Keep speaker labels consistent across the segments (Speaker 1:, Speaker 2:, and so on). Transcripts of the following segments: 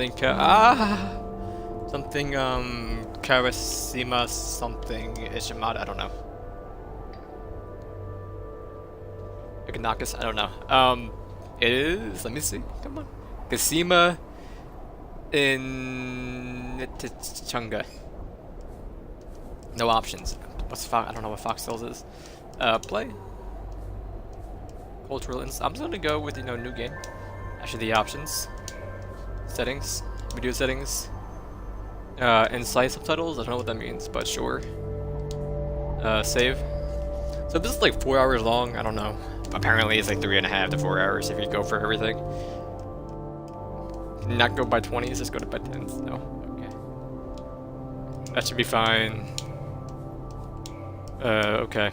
Speaker 1: something something Kisima something Ishimada, I don't know. Ikonakis, I don't know. It is, let me see, come on. Kisima Ingitchuna. No options. I don't know what Foxtails is. Play. Cultural ins. I'm just gonna go with, new game. Actually, the options. Settings. Video settings. Insight subtitles. I don't know what that means, but sure. Save. So this is like 4 hours long. I don't know. Apparently, it's like 3.5 to 4 hours if you go for everything. Not go by 20s, just go to by 10s. No. Okay. That should be fine. Okay.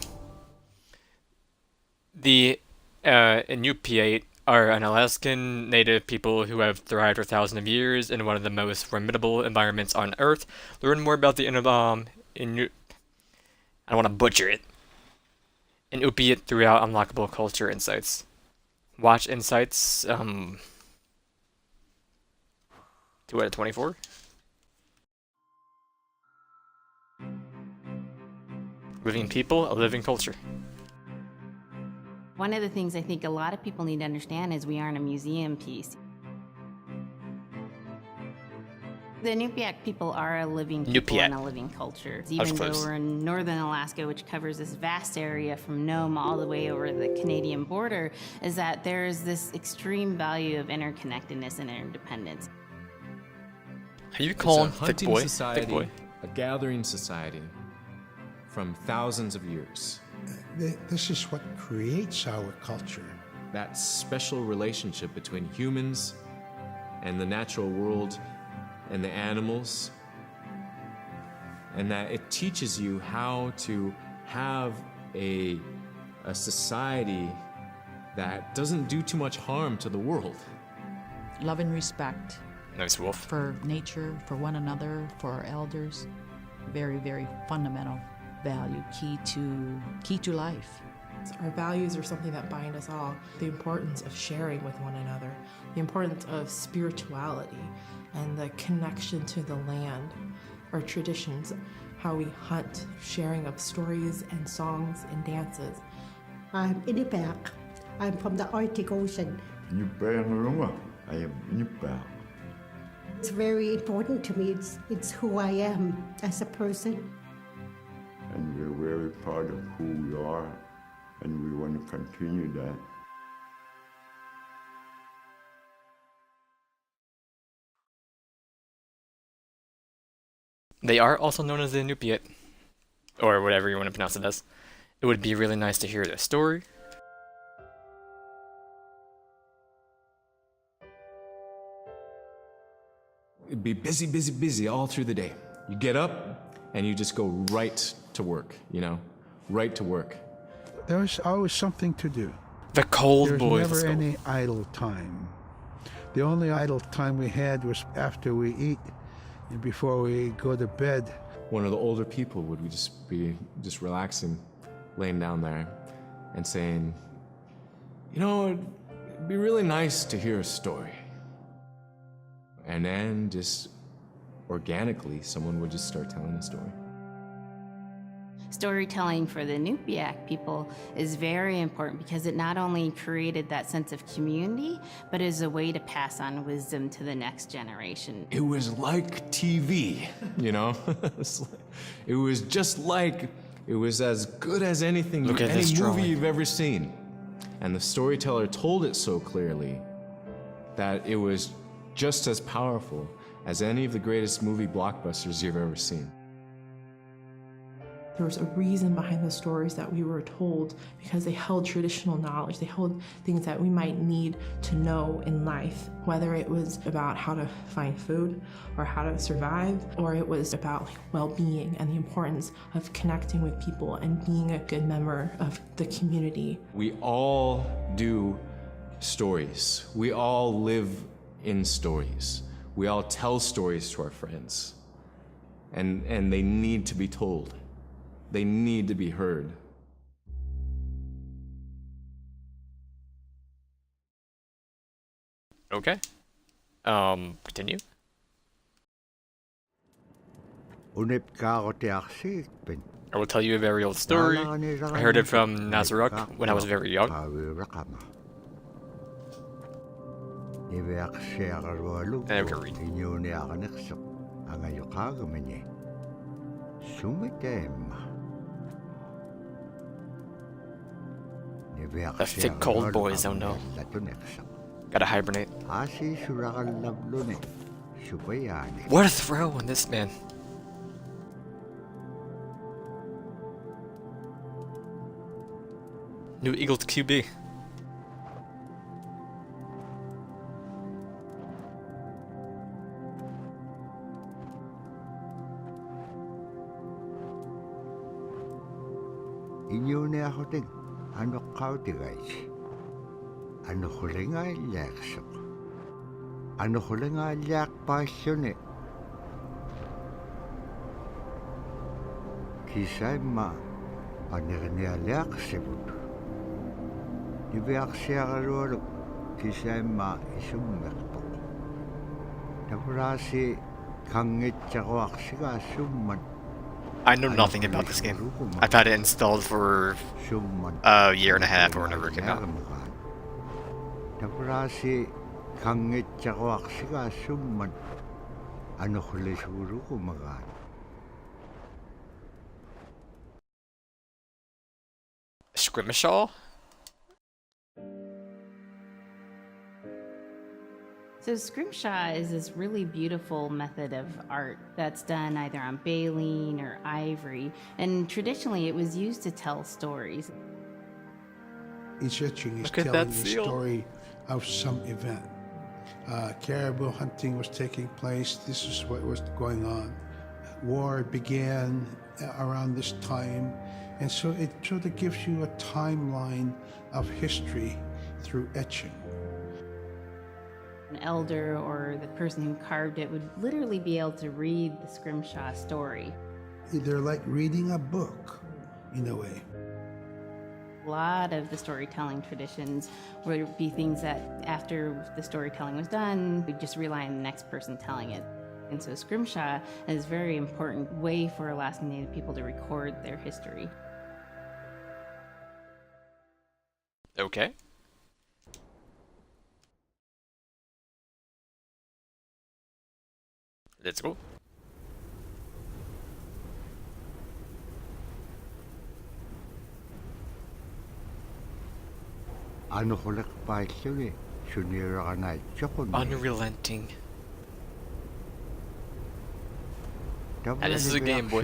Speaker 1: The Inupiat are an Alaskan native people who have thrived for thousands of years in one of the most formidable environments on Earth. Learn more about the Inuit. I don't want to butcher it. Inupiat throughout unlockable culture insights. Watch insights. 2 out of 24. Living people, a living culture.
Speaker 2: One of the things I think a lot of people need to understand is we aren't a museum piece. The Inupiaq people are a living people and a living culture. Even though we're in northern Alaska, which covers this vast area from Nome all the way over the Canadian border, is that there is this extreme value of interconnectedness and interdependence.
Speaker 1: Are you calling
Speaker 3: thick boy? Thick boy. A gathering society from thousands of years.
Speaker 4: This is what creates our culture.
Speaker 3: That special relationship between humans and the natural world and the animals, and that it teaches you how to have a society that doesn't do too much harm to the world.
Speaker 5: Love and respect.
Speaker 1: Nice wolf.
Speaker 5: For nature, for one another, for our elders. Very, very fundamental value, key to life.
Speaker 6: Our values are something that bind us all. The importance of sharing with one another, the importance of spirituality, and the connection to the land, our traditions, how we hunt, sharing of stories and songs and dances.
Speaker 7: I'm Inupiaq. I'm from the Arctic Ocean.
Speaker 8: I am Inupiaq.
Speaker 7: It's very important to me. It's who I am as a person.
Speaker 8: And we're very proud of who we are, and we want to continue that.
Speaker 1: They are also known as the Inupiat, or whatever you want to pronounce it as. It would be really nice to hear their story.
Speaker 3: It'd be busy, busy, busy all through the day. You get up and you just go right to work, right to work.
Speaker 4: There was always something to do.
Speaker 1: The cold boys.
Speaker 4: There's never any idle time. The only idle time we had was after we eat and before we go to bed.
Speaker 3: One of the older people would be relaxing, laying down there and saying, it'd be really nice to hear a story. And then just organically, someone would just start telling a story.
Speaker 2: Storytelling for the Inupiaq people is very important because it not only created that sense of community, but is a way to pass on wisdom to the next generation.
Speaker 3: It was like TV, It was just like, it was as good as anything, any movie you've ever seen. And the storyteller told it so clearly that it was just as powerful as any of the greatest movie blockbusters you've ever seen.
Speaker 6: There was a reason behind the stories that we were told because they held traditional knowledge. They held things that we might need to know in life, whether it was about how to find food or how to survive, or it was about well-being and the importance of connecting with people and being a good member of the community.
Speaker 3: We all do stories. We all live in stories. We all tell stories to our friends. And they need to be told. They need to be heard.
Speaker 1: Okay. Continue. I will tell you a very old story. I heard it from Nazaruk when I was very young. And I can read. The thick cold boys don't know. Gotta hibernate. What a throw on this man. New Eagles QB.
Speaker 9: Kisima Kisima
Speaker 1: I know nothing about this game. I've had it installed for a year and a half or whenever it came out. Scrimshaw?
Speaker 2: So Scrimshaw is this really beautiful method of art that's done either on baleen or ivory, and traditionally it was used to tell stories.
Speaker 4: Each etching is telling the story of some event. Caribou hunting was taking place. This is what was going on. War began around this time, and so it sort of gives you a timeline of history through etching.
Speaker 2: An elder or the person who carved it would literally be able to read the Scrimshaw story.
Speaker 4: They're like reading a book, in a way.
Speaker 2: A lot of the storytelling traditions would be things that after the storytelling was done, we'd just rely on the next person telling it. And so Scrimshaw is a very important way for Alaskan Native people to record their history.
Speaker 1: Okay. Let's go. Unrelenting. And this is a Game Boy.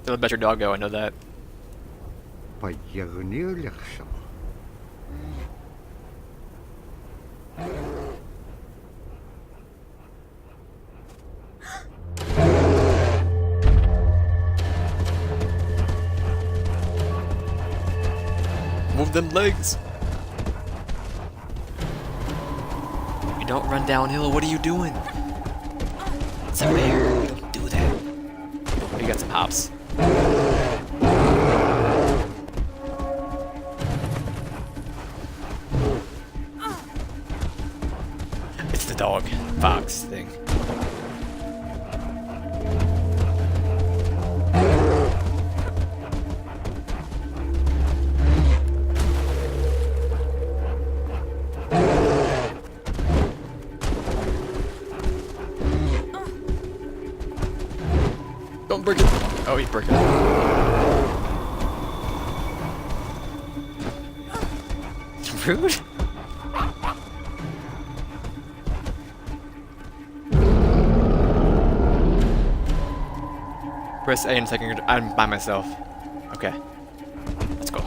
Speaker 1: Still a better doggo, I know that. Move them legs. You don't run downhill, what are you doing? It's a bear, you don't do that. Oh, you got some hops. It's the dog, fox thing. Don't break it. Oh, he's breaking it. Rude. Press A in a second. I'm by myself. Okay. Let's go.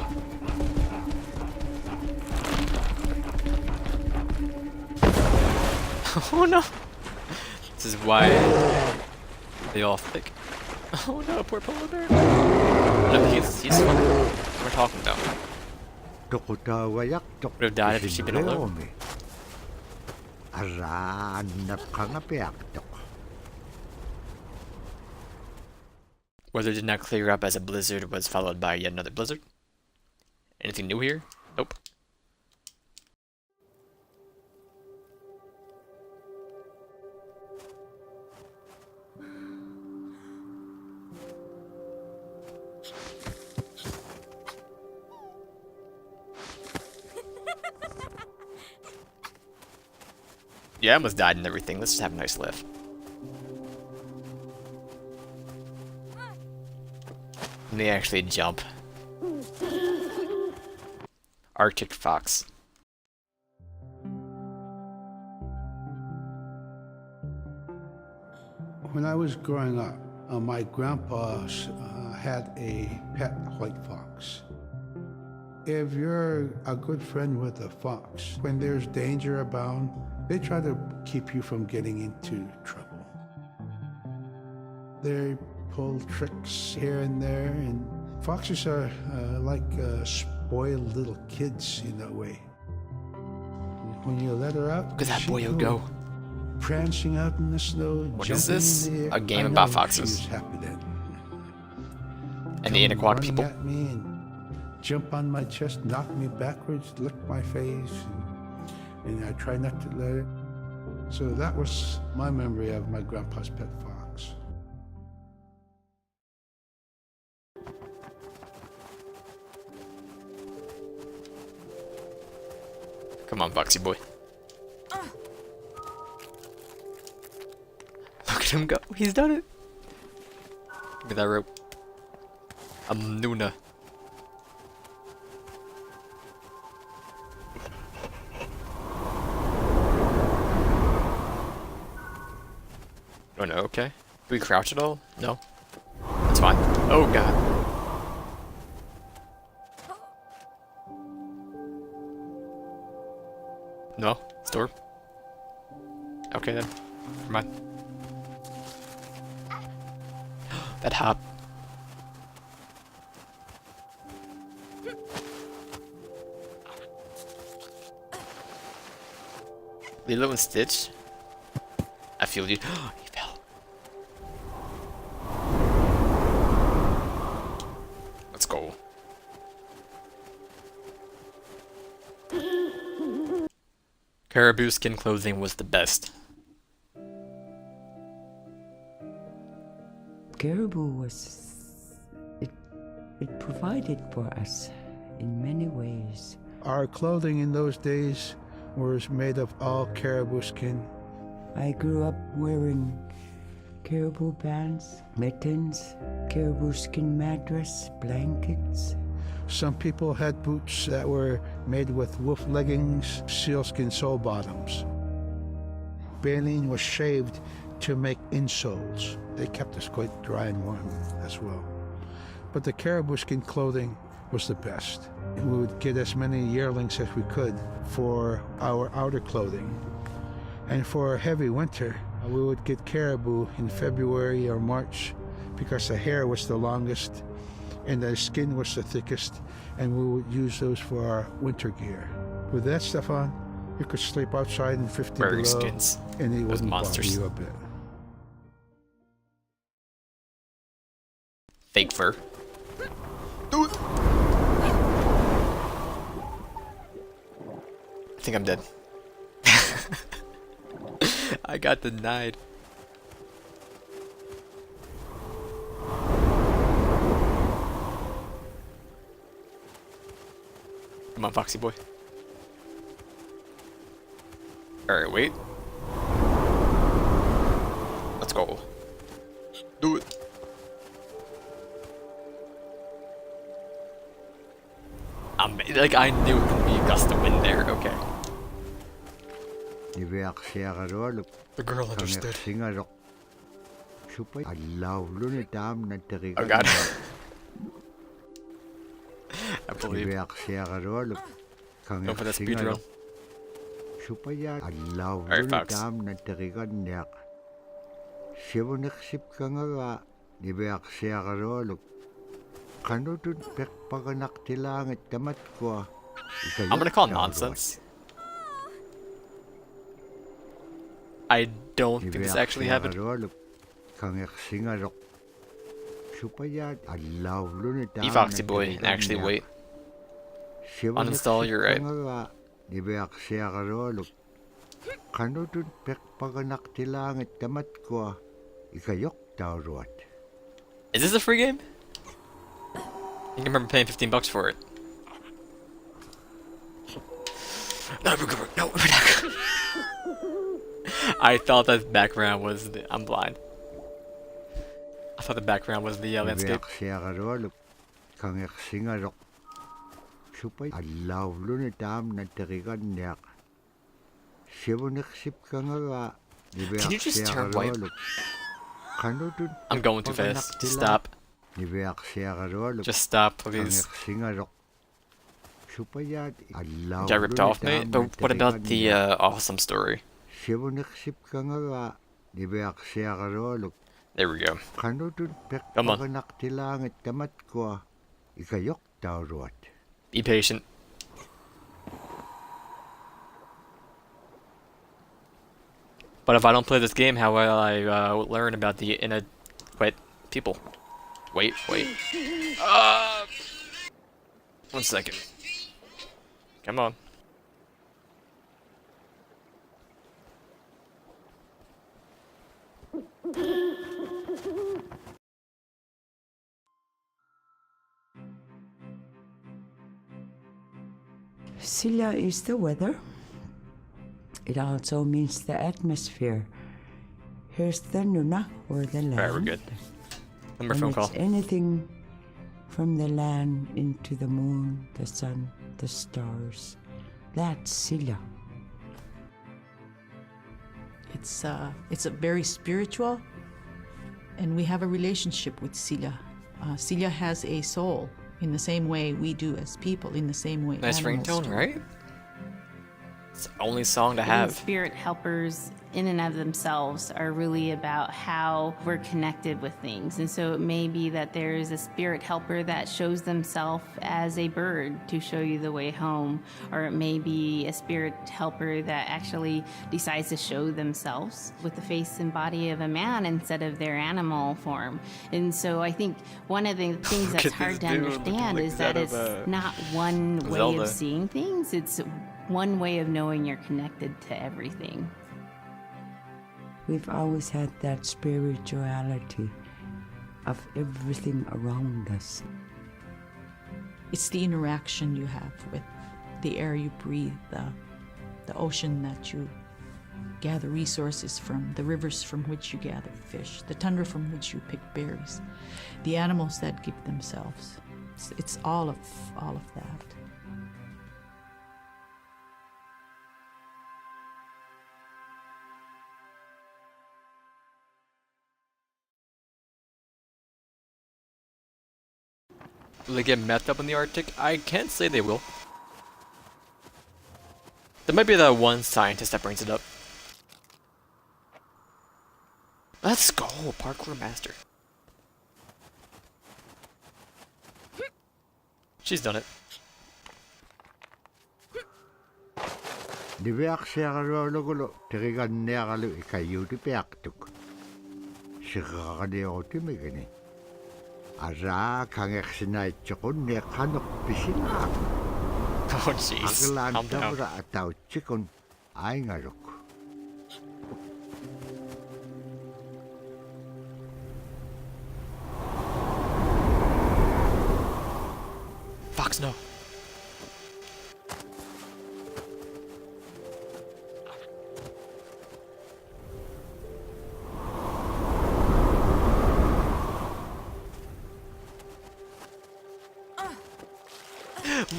Speaker 1: Oh no. This is why they all thick. Oh no, poor polar bear. No, he's fun. We're talking about. Would have died if she'd been alone. Weather did not clear up as a blizzard was followed by yet another blizzard. Anything new here? Nope. Yeah, I almost died and everything. Let's just have a nice lift. And they actually jump. Arctic fox.
Speaker 4: When I was growing up, my grandpa had a pet white fox. If you're a good friend with a fox, when there's danger abound, they try to keep you from getting into trouble. They pull tricks here and there, and foxes are like spoiled little kids in a way. When you let her out,
Speaker 1: look at that boyo go.
Speaker 4: Prancing out in the snow.
Speaker 1: What is this?
Speaker 4: In the air.
Speaker 1: A game about foxes.
Speaker 4: She was happy then.
Speaker 1: And the anaquad
Speaker 4: Running
Speaker 1: people.
Speaker 4: at me and jump on my chest, knock me backwards, lick my face, and I try not to let it. So that was my memory of my grandpa's pet fox.
Speaker 1: Come on, Foxy boy. Look at him go. He's done it. Look at that rope. Nuna. Oh no, okay. Do we crouch at all? No. That's fine. Oh god. No? Store? Okay then. Never mind. That hop. Lilo and Stitch? I feel you. He fell. Let's go. Caribou skin clothing was the best.
Speaker 9: Caribou was... It provided for us in many ways.
Speaker 4: Our clothing in those days was made of all caribou skin.
Speaker 9: I grew up wearing caribou pants, mittens, caribou skin mattress, blankets.
Speaker 4: Some people had boots that were made with wolf leggings, sealskin sole bottoms. Baleen was shaved to make insoles. They kept us quite dry and warm as well. But the caribou skin clothing was the best. We would get as many yearlings as we could for our outer clothing. And for a heavy winter, we would get caribou in February or March because the hair was the longest and the skin was the thickest, and we would use those for our winter gear. With that stuff on, you could sleep outside in 50
Speaker 1: Wearing
Speaker 4: below,
Speaker 1: skins.
Speaker 4: and it
Speaker 1: Those
Speaker 4: wouldn't
Speaker 1: monsters.
Speaker 4: bother you a bit.
Speaker 1: Fake fur. Do it! I think I'm dead. I got denied. Come on, Foxy boy. Alright, wait. Let's go. Do it. Like, I knew it would be a gust of wind there. Okay. The girl understood. Oh god. I believe. Go for the speed run. Alright, Fox. I'm gonna call nonsense. I don't think this actually happened. Be Foxy boy and actually wait. Uninstall, you're right. Is this a free game? I can remember paying $15 for it. No, we're not. I thought that background was I'm blind. I thought the background was the landscape. Can you just turn white? I'm going too fast. Stop. Just stop, please. Got ripped off, mate? But what about the awesome story? There we go. Come on. Be patient. But if I don't play this game, how will I learn about the Inuit people? Wait. 1 second. Come on.
Speaker 9: Silla is the weather. It also means the atmosphere. Here's the Nuna, or the land.
Speaker 1: Alright, we're good. Number phone call.
Speaker 9: It's anything from the land into the moon, the sun, the stars. That's Silla.
Speaker 5: It's a very spiritual, and we have a relationship with Silla. Silla has a soul in the same way we do as people, in the same way
Speaker 1: nice ringtone,
Speaker 5: do.
Speaker 1: right? It's the only song to have.
Speaker 2: Spirit helpers in and of themselves are really about how we're connected with things. And so it may be that there's a spirit helper that shows themselves as a bird to show you the way home, or it may be a spirit helper that actually decides to show themselves with the face and body of a man instead of their animal form. And so I think one of the things that's hard to understand is that it's not one way of seeing things, it's one way of knowing you're connected to everything.
Speaker 9: We've always had that spirituality of everything around us.
Speaker 5: It's the interaction you have with the air you breathe, the ocean that you gather resources from, the rivers from which you gather fish, the tundra from which you pick berries, the animals that give themselves. It's all of that.
Speaker 1: Will they get messed up in the Arctic? I can't say they will. There might be that one scientist that brings it up. Let's go, Parkour Master. She's done it. Oh jeez, calm down. Fox, no.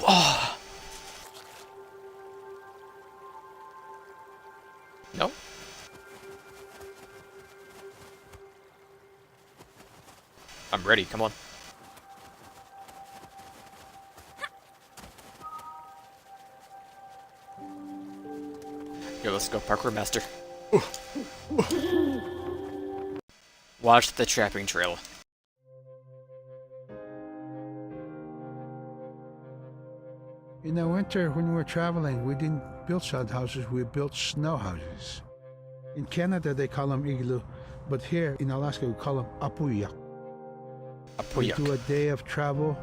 Speaker 1: Oh. No? I'm ready, come on. Yo, let's go, Parkour Master. Watch the trapping trail.
Speaker 4: In the winter, when we were traveling, we didn't build sod houses, we built snow houses. In Canada, they call them igloo, but here in Alaska, we call them apuyak.
Speaker 1: Apuyak.
Speaker 4: We do a day of travel,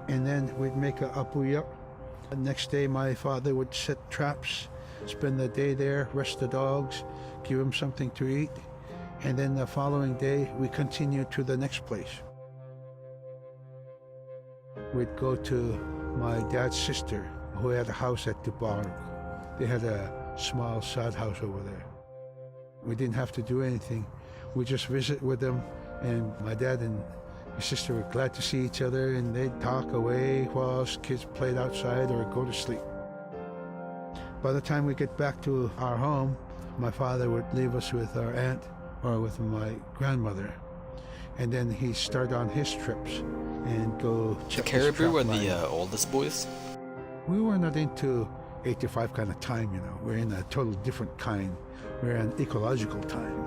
Speaker 4: and then we'd make a apuyak. The next day, my father would set traps, spend the day there, rest the dogs, give them something to eat, and then the following day, we continued to the next place. We'd go to my dad's sister, who had a house at Dubaruk. They had a small sod house over there. We didn't have to do anything. We just visit with them, and my dad and my sister were glad to see each other, and they'd talk away while us kids played outside or go to sleep. By the time we get back to our home, my father would leave us with our aunt or with my grandmother, and then he'd start on his trips and go check
Speaker 1: the caribou are the oldest boys?
Speaker 4: We were not into 85 kind of time, you know. We're in a total different kind. We're in ecological time.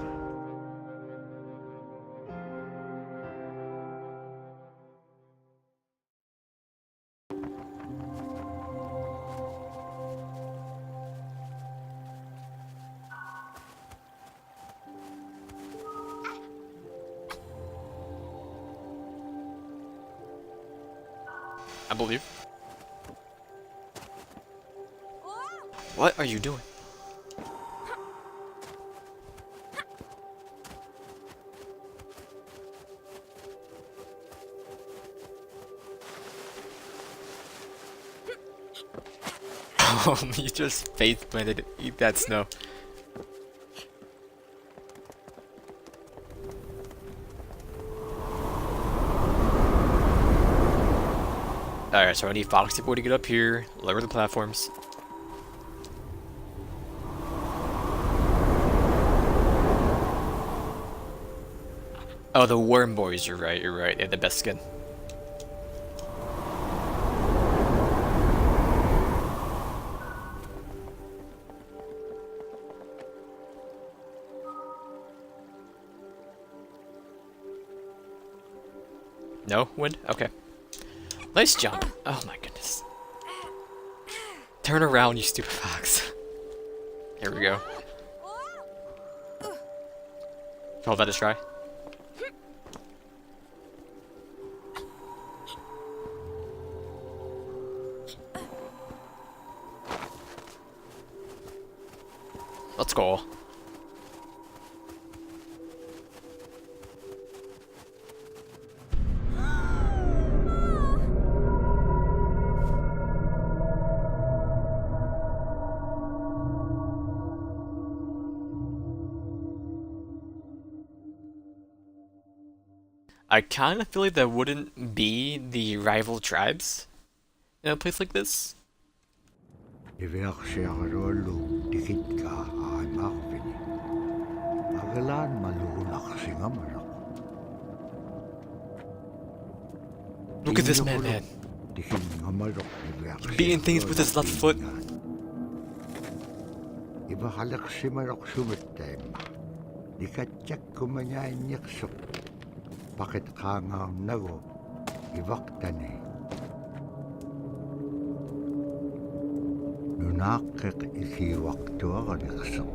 Speaker 1: I believe. What are you doing? Oh, you just faith planted it. Eat that snow. Alright, so I need Foxy Boy to get up here, lower the platforms. Oh, the Worm Boys, you're right, they have the best skin. No? Wind? Okay. Nice jump. Oh my goodness. Turn around, you stupid fox. Here we go. I'll let us try. Let's go. I kind of feel like that wouldn't be the rival tribes in a place like this. Look at this man. He's beating things with his left foot.
Speaker 10: Bakit kangaw nago iwaktane nunakek ikiwaktua kanekso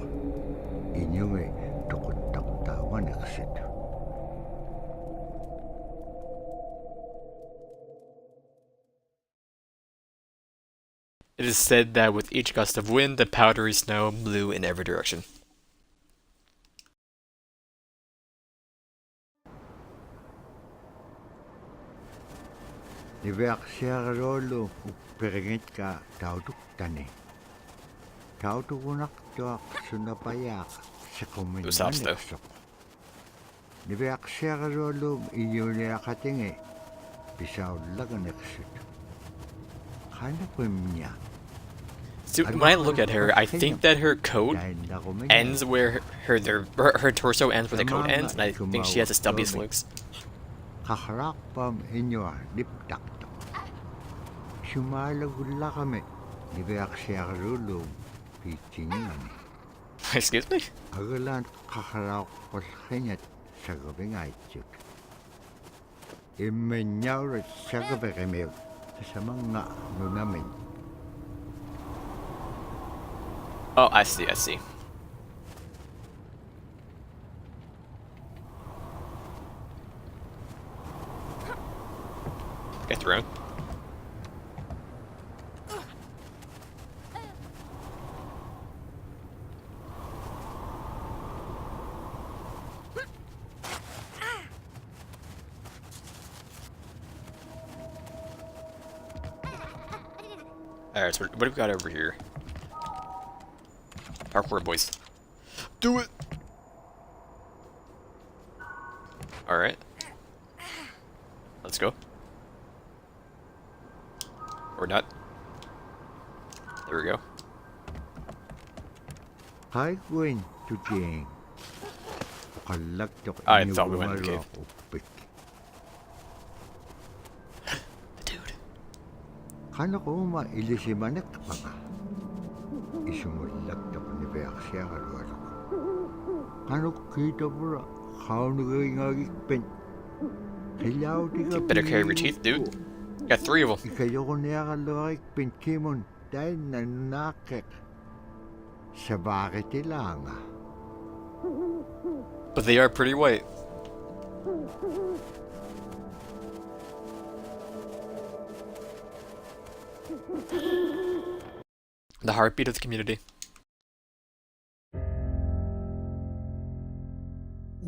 Speaker 10: inyume tukutaktawa neksit.
Speaker 1: It is said that with each gust of wind, the powdery snow blew in every direction.
Speaker 10: Niveaksiarolo upperingit ka tautuktani. Tautukunak tuak sunapayak sa kuminanekso. Niveaksiarolo inyuniakatingi bisaw laganeksut. Kanapimnya.
Speaker 1: So when I look at her, I think that her coat ends where her torso ends where the coat ends, and I think she has the stubbiest legs.
Speaker 10: Kaharakpam inyo diptakto. Sumalagula kami. Niveaksiarolo pitingan.
Speaker 1: Excuse me?
Speaker 10: Agalan kaharak palkhinyat sa gabing aichik. Imenyaw sa gabing sa mga nunamin.
Speaker 1: Oh, I see, I see. Get through. Alright, so what do we got over here? Parkour, boys. Do it! Alright. Let's go. Or not. There we go.
Speaker 10: I went to Jane.
Speaker 1: I thought we went in the cave. Dude.
Speaker 10: Kano ko mailisimanek pa nga. Isumulak na panibak siya kalwala ko. Kano kita mo ra? Kano ngagikpen? Hilaw di ka
Speaker 1: Better carry your teeth, dude. Got 3 of them.
Speaker 10: Ikayo ko niya kalwakikpen kimon dahil nanakik. Sa bakit ilang ah.
Speaker 1: But they are pretty white. The heartbeat of the community.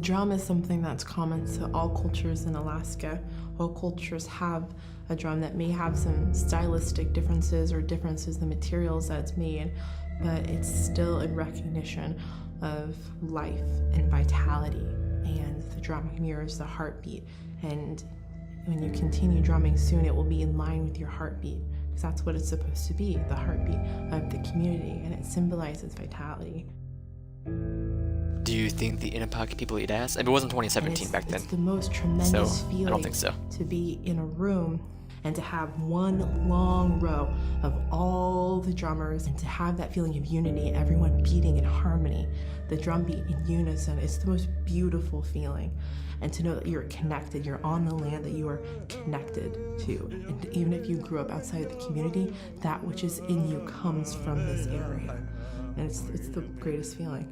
Speaker 6: Drum is something that's common to all cultures in Alaska. All cultures have a drum that may have some stylistic differences or differences in the materials that it's made, but it's still in recognition of life and vitality, and the drum mirrors the heartbeat. And when you continue drumming soon, it will be in line with your heartbeat, because that's what it's supposed to be, the heartbeat of the community, and it symbolizes vitality.
Speaker 1: Do you think the Inupiaq people eat ass? I mean, it wasn't 2017 back then.
Speaker 6: It's the most tremendous feeling
Speaker 1: I don't think so.
Speaker 6: To be in a room and to have one long row of all the drummers and to have that feeling of unity, everyone beating in harmony, the drum beat in unison. It's the most beautiful feeling. And to know that you're connected, you're on the land that you are connected to. And even if you grew up outside of the community, that which is in you comes from this area. And it's the greatest feeling.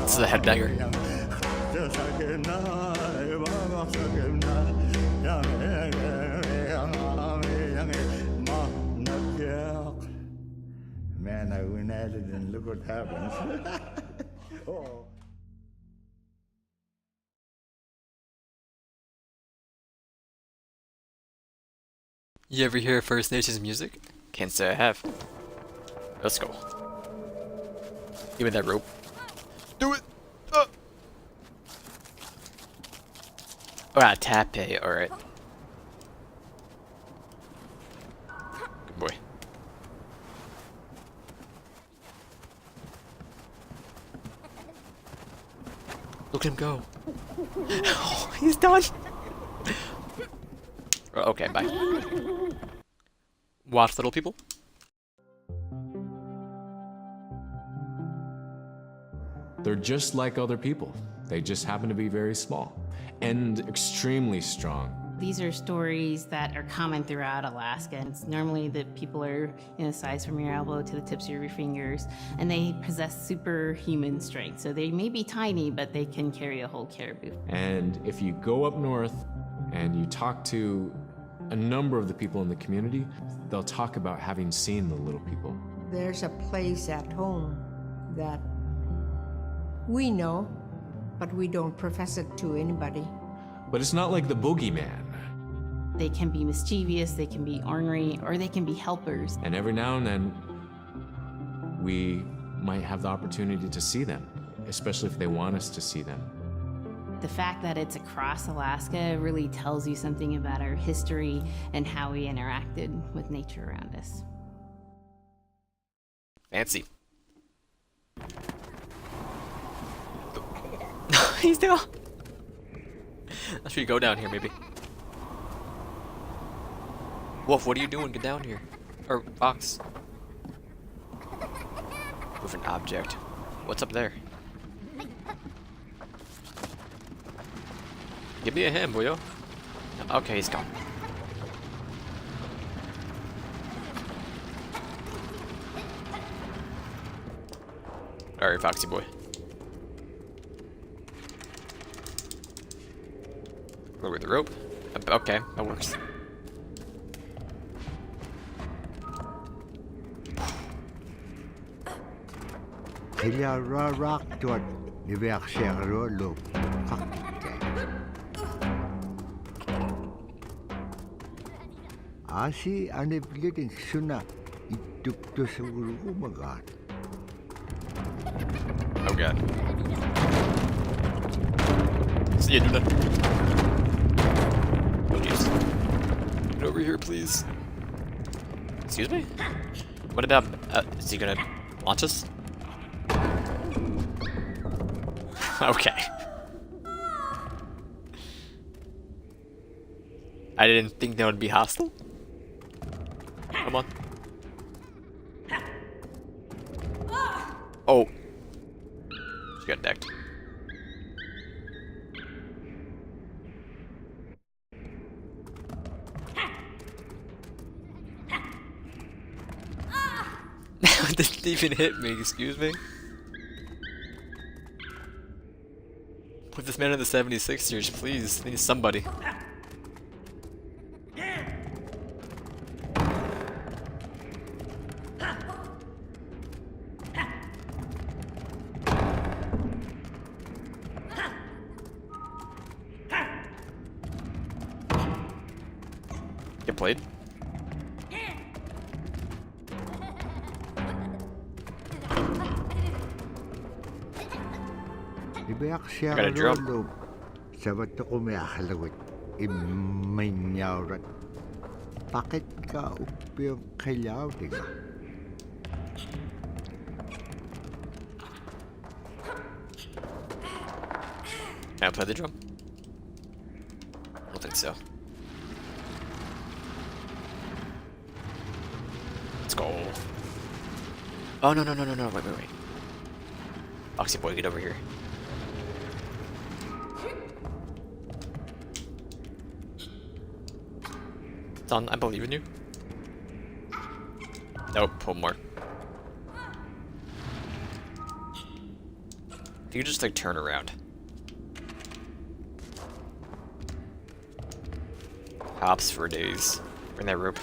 Speaker 1: This is a headbanger.
Speaker 10: Man, I went at it and look what happens. Oh.
Speaker 1: You ever hear First Nations music? Can't say I have. Let's go. Give me that rope. Do it! Ah, tape. Alright. Good boy. Look at him go. Oh, he's done. Okay, bye. Watch, little people.
Speaker 3: They're just like other people. They just happen to be very small and extremely strong.
Speaker 2: These are stories that are common throughout Alaska. It's normally that people are in a size from your elbow to the tips of your fingers, and they possess superhuman strength. So they may be tiny, but they can carry a whole caribou.
Speaker 3: And if you go up north and you talk to a number of the people in the community, they'll talk about having seen the little people.
Speaker 7: There's a place at home that we know, but we don't profess it to anybody.
Speaker 3: But it's not like the boogeyman.
Speaker 2: They can be mischievous, they can be ornery, or they can be helpers.
Speaker 3: And every now and then, we might have the opportunity to see them, especially if they want us to see them.
Speaker 2: The fact that it's across Alaska really tells you something about our history and how we interacted with nature around us.
Speaker 1: Fancy. He's down. Let's go down here, maybe. Wolf, what are you doing? Get down here. Or Fox. Move an object. What's up there? Give me a hand, will you? Okay, he's gone. Alright, Foxy boy. Lower the rope. Okay, that works.
Speaker 10: Kilara rock to it. The Vershero look. Asi anipilitin suna itukto sa ulo magat.
Speaker 1: Oh god. See ya, Duna. Jeez. Get over here, please. Excuse me? What about, is he gonna launch us? Okay. I didn't think that would be hostile. Come on. Oh. She got decked. It didn't even hit me, excuse me. Put this man in the 76ers, please. I need somebody. Get played. I got a drum.
Speaker 10: Sabat ko may ahalawit. Imaynyarat. Bakit ka upiyong kailaw, diba?
Speaker 1: Can I play the drum? I don't think so. Let's go. Oh, no, no, no, no, no. Wait, wait, wait. Oxy boy, get over here. Don, I believe in you. Nope, pull more. You can just like turn around. Hops for days. Bring that rope.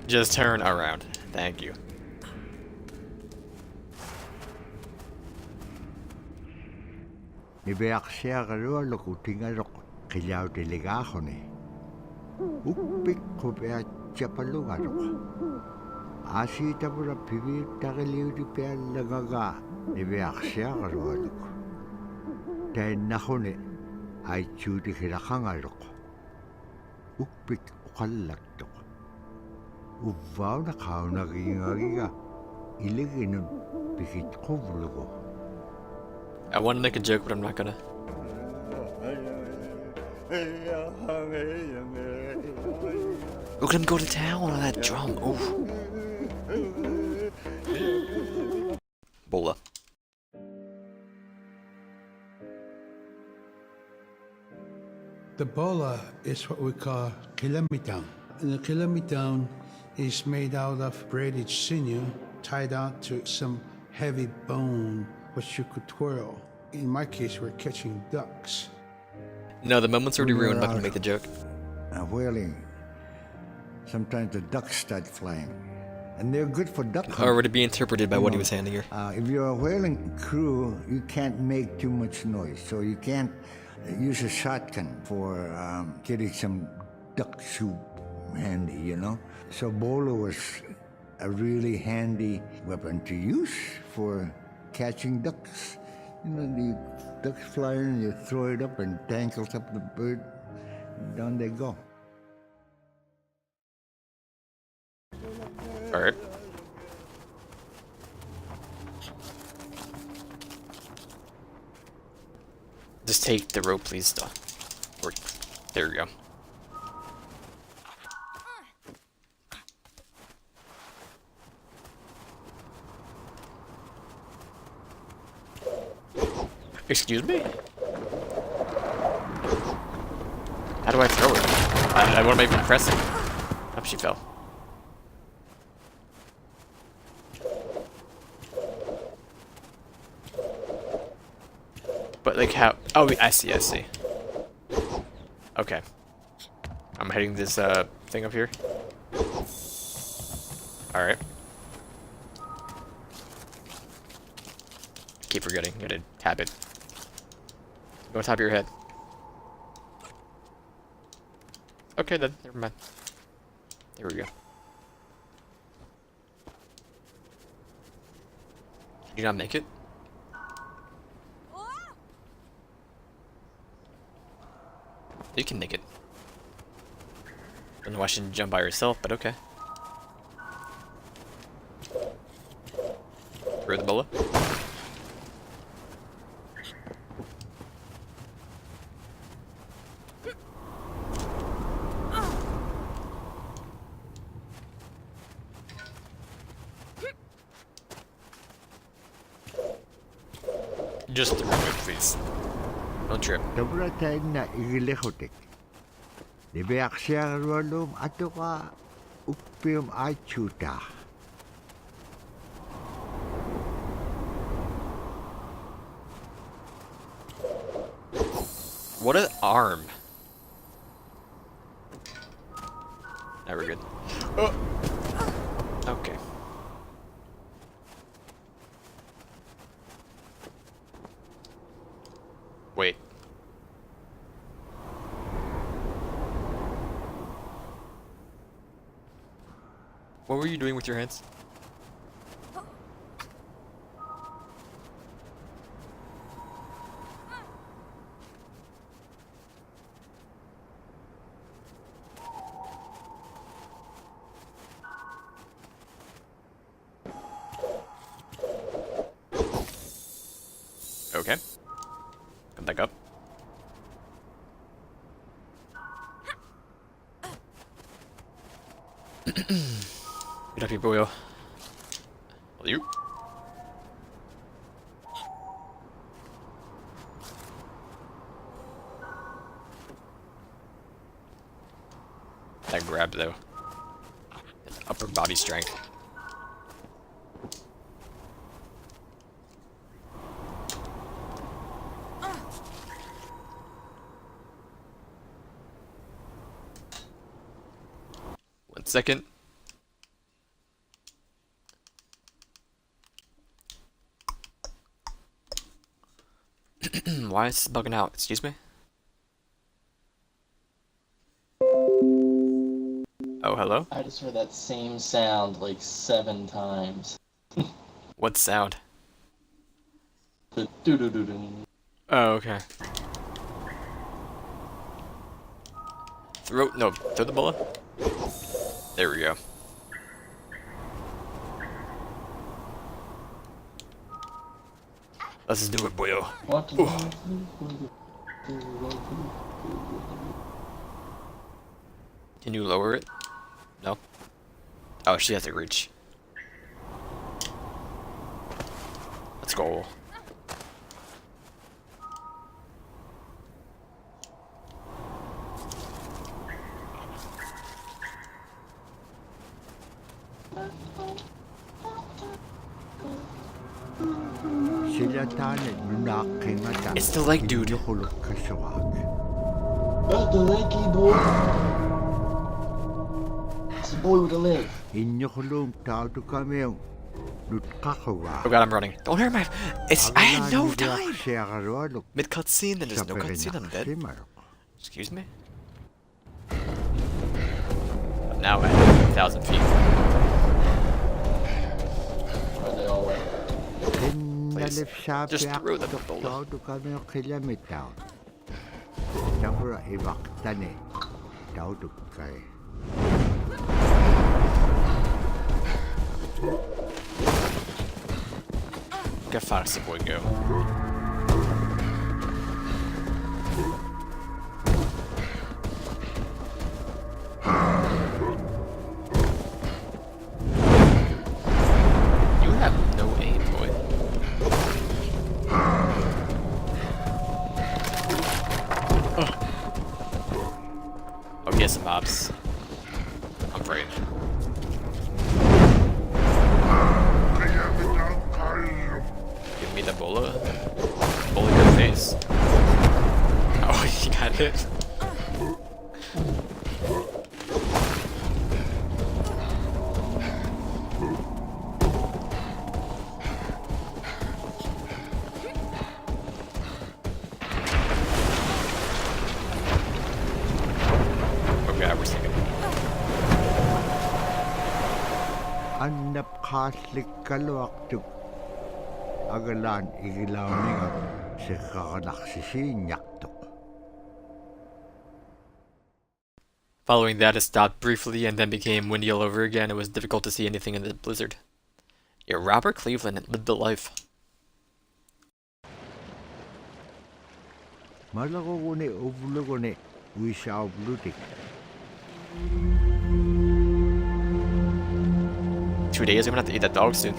Speaker 1: Just turn around. Thank you.
Speaker 10: Nibeak siya karo lokuting arok kilaw delegaho ni. Upik ko ba chapalong arok. Asi tabura pibi tagaliw di pa lagaga. Nibeak siya karo alok. Dahil nako ni ay chudi kilakang arok. Upik ukalak to. Uvaw na kao nagingagiga. Iligin nun pikit ko vulugo.
Speaker 1: I want to make a joke, but I'm not gonna. Look at him go to town on that drum. Ooh. BOLO.
Speaker 4: The BOLO is what we call kilamitang. And the kilamitang is made out of braided sinew tied on to some heavy bone which you could twirl. In my case, we're catching ducks.
Speaker 1: No, the moment's already ruined. I'm not gonna make the joke.
Speaker 10: Whaling. Sometimes the ducks start flying. And they're good for duck hunting.
Speaker 1: Or would it be interpreted by what he was handing her?
Speaker 10: If you're a whaling crew, you can't make too much noise. So you can't use a shotgun for getting some duck soup handy, you know? So BOLO was a really handy weapon to use for catching ducks. You know, the ducks fly and you throw it up and tangles up the bird, and down they go.
Speaker 1: Alright. Just take the rope, please. Or, there we go. Excuse me? How do I throw it? What am I even pressing? Oh, she fell. But like how? Oh, I see. Okay. Okay. I'm hitting this thing up here. Alright. Keep forgetting. I'm gonna tap it. Go on top of your head. Okay then, never mind. There we go. Did you not make it? You can make it. Don't know why she didn't jump by herself, but okay. Through the BOLO. Just through it, please. Don't trip.
Speaker 10: Dobra tayo na igilehotek. Libeak siya rolum ato ka upium achuta.
Speaker 1: What an arm. Now we're good. Oh. Okay. Wait. What were you doing with your hands? Okay. Come back up. Get up here, boyo. Well, you. That grab, though. Upper body strength. Second. Why is this bugging out? Excuse me? Oh, hello?
Speaker 11: I just heard that same sound like 7 times.
Speaker 1: What sound?
Speaker 11: The doo-doo-doo-doo.
Speaker 1: Oh, okay. Throw the BOLO? There we go. Let's just do it, boyo. Can you lower it? No? Oh, she has to reach. Let's go. It's the leg, dude.
Speaker 11: Oh, the leggy boy. It's the boy with the leg.
Speaker 1: Oh god, I'm running. Don't hurt my... I had no time! Mid-cutscene, then there's no cutscene, I'm dead. Excuse me? But now I'm at 1,000 feet.
Speaker 11: Are they all right?
Speaker 1: Please. Just throw the BOLO. Get fast, boy, go. You have no aim, boy. Oh, get some mobs. I'm afraid. Give me the BOLO. BOLO your face. Oh, you got it.
Speaker 10: annap khaslik kalwaktuk agalan igilawninga sikakalaksisinyaktuk.
Speaker 1: Following that, it stopped briefly and then became windy all over again. It was difficult to see anything in the blizzard. Yeah, Robert Cleveland lived the life.
Speaker 10: Malagone ovulogone wishaw blutik.
Speaker 1: 2 days, I'm gonna have to eat that dog soon.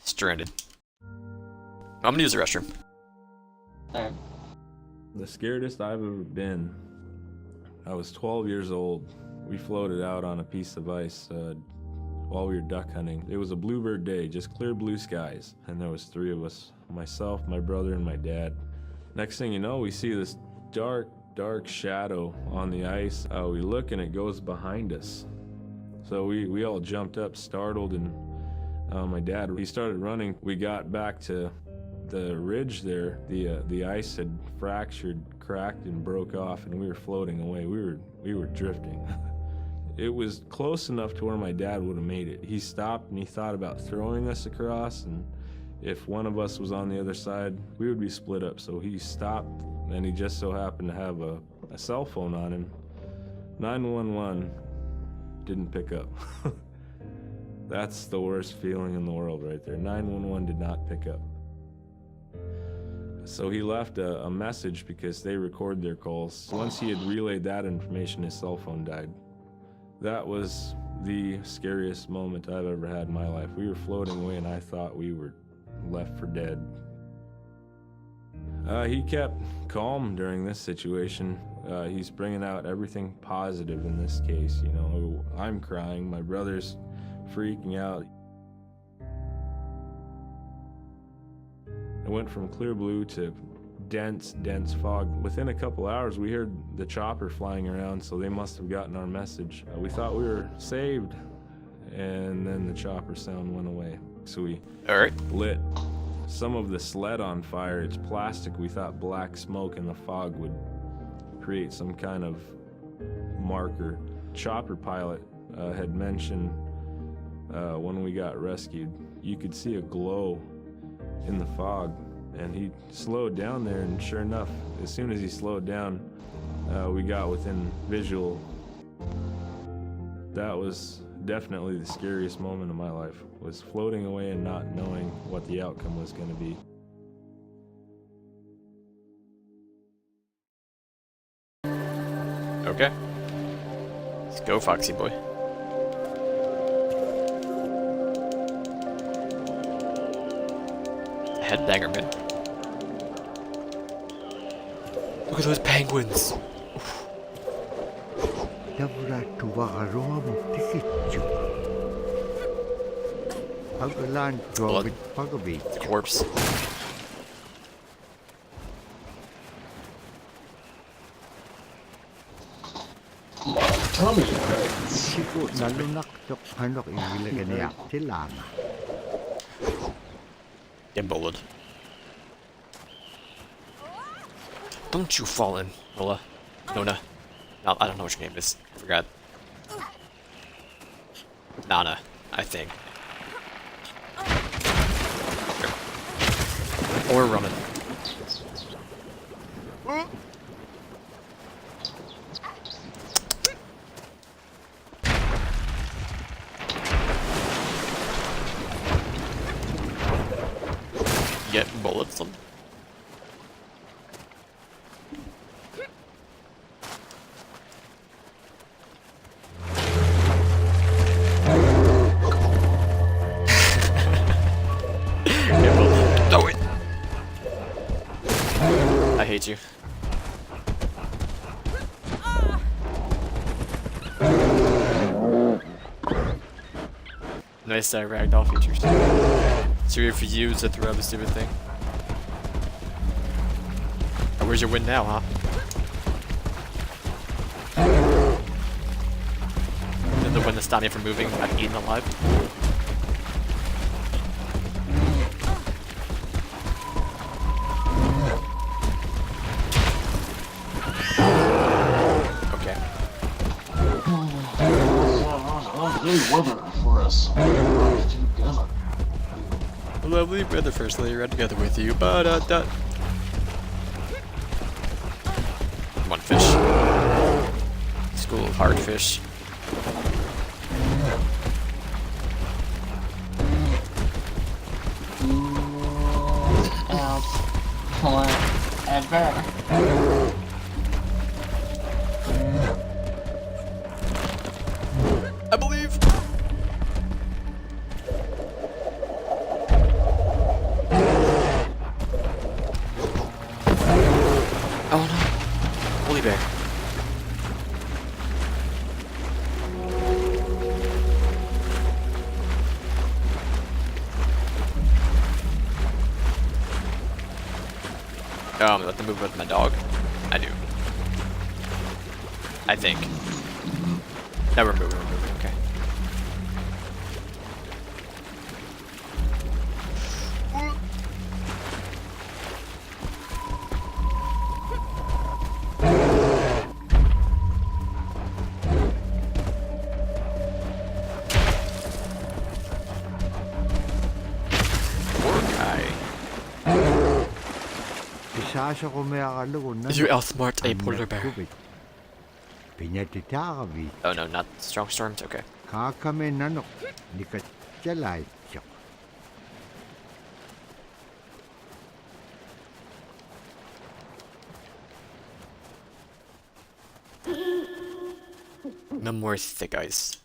Speaker 1: Stranded. I'm gonna use the restroom.
Speaker 11: Alright.
Speaker 3: The scariest I've ever been, I was 12 years old. We floated out on a piece of ice while we were duck hunting. It was a bluebird day, just clear blue skies. And there was 3 of us, myself, my brother, and my dad. Next thing you know, we see this dark shadow on the ice. We look and it goes behind us. So we all jumped up, startled, and my dad, he started running. We got back to the ridge there. The ice had fractured, cracked, and broke off, and we were floating away. We were drifting. It was close enough to where my dad would have made it. He stopped and he thought about throwing us across, and if one of us was on the other side, we would be split up. So he stopped, and he just so happened to have a cell phone on him. 911 didn't pick up. That's the worst feeling in the world right there. 911 did not pick up. So he left a message because they record their calls. Once he had relayed that information, his cell phone died. That was the scariest moment I've ever had in my life. We were floating away and I thought we were left for dead. He kept calm during this situation. He's bringing out everything positive in this case. You know, I'm crying, my brother's freaking out. It went from clear blue to dense fog. Within a couple hours, we heard the chopper flying around, so they must have gotten our message. We thought we were saved, and then the chopper sound went away. So we lit some of the sled on fire. It's plastic. We thought black smoke in the fog would create some kind of marker. Chopper pilot had mentioned when we got rescued, you could see a glow in the fog, and he slowed down there, and sure enough, as soon as he slowed down, we got within visual. That was definitely the scariest moment of my life, was floating away and not knowing what the outcome was going to be.
Speaker 1: Okay. Let's go, Foxy boy. Headbanger, man. Look at those penguins. Blood. Corpse.
Speaker 11: Tummy hurts.
Speaker 1: Get bullied. Don't you fall in, Nola. Nona. No, I don't know what your name is. I forgot. Nana, I think. Or Roman. Get bullets on. Oh wait. I hate you. Nice ragdoll features. So if you use it throughout the stupid thing. Oh, where's your win now, huh? Did the win to stop me from moving and eating alive?
Speaker 11: Lovely weather for us. Together.
Speaker 1: Lovely weather first lady right together with you. One fish. School of hard fish.
Speaker 11: Out forever.
Speaker 1: I believe. Oh no. Woolly bear. Let them move with my dog. I do. I think. No, we're moving, okay. You outsmart a polar bear. Oh no, not strong storms? Okay. No more thick ice.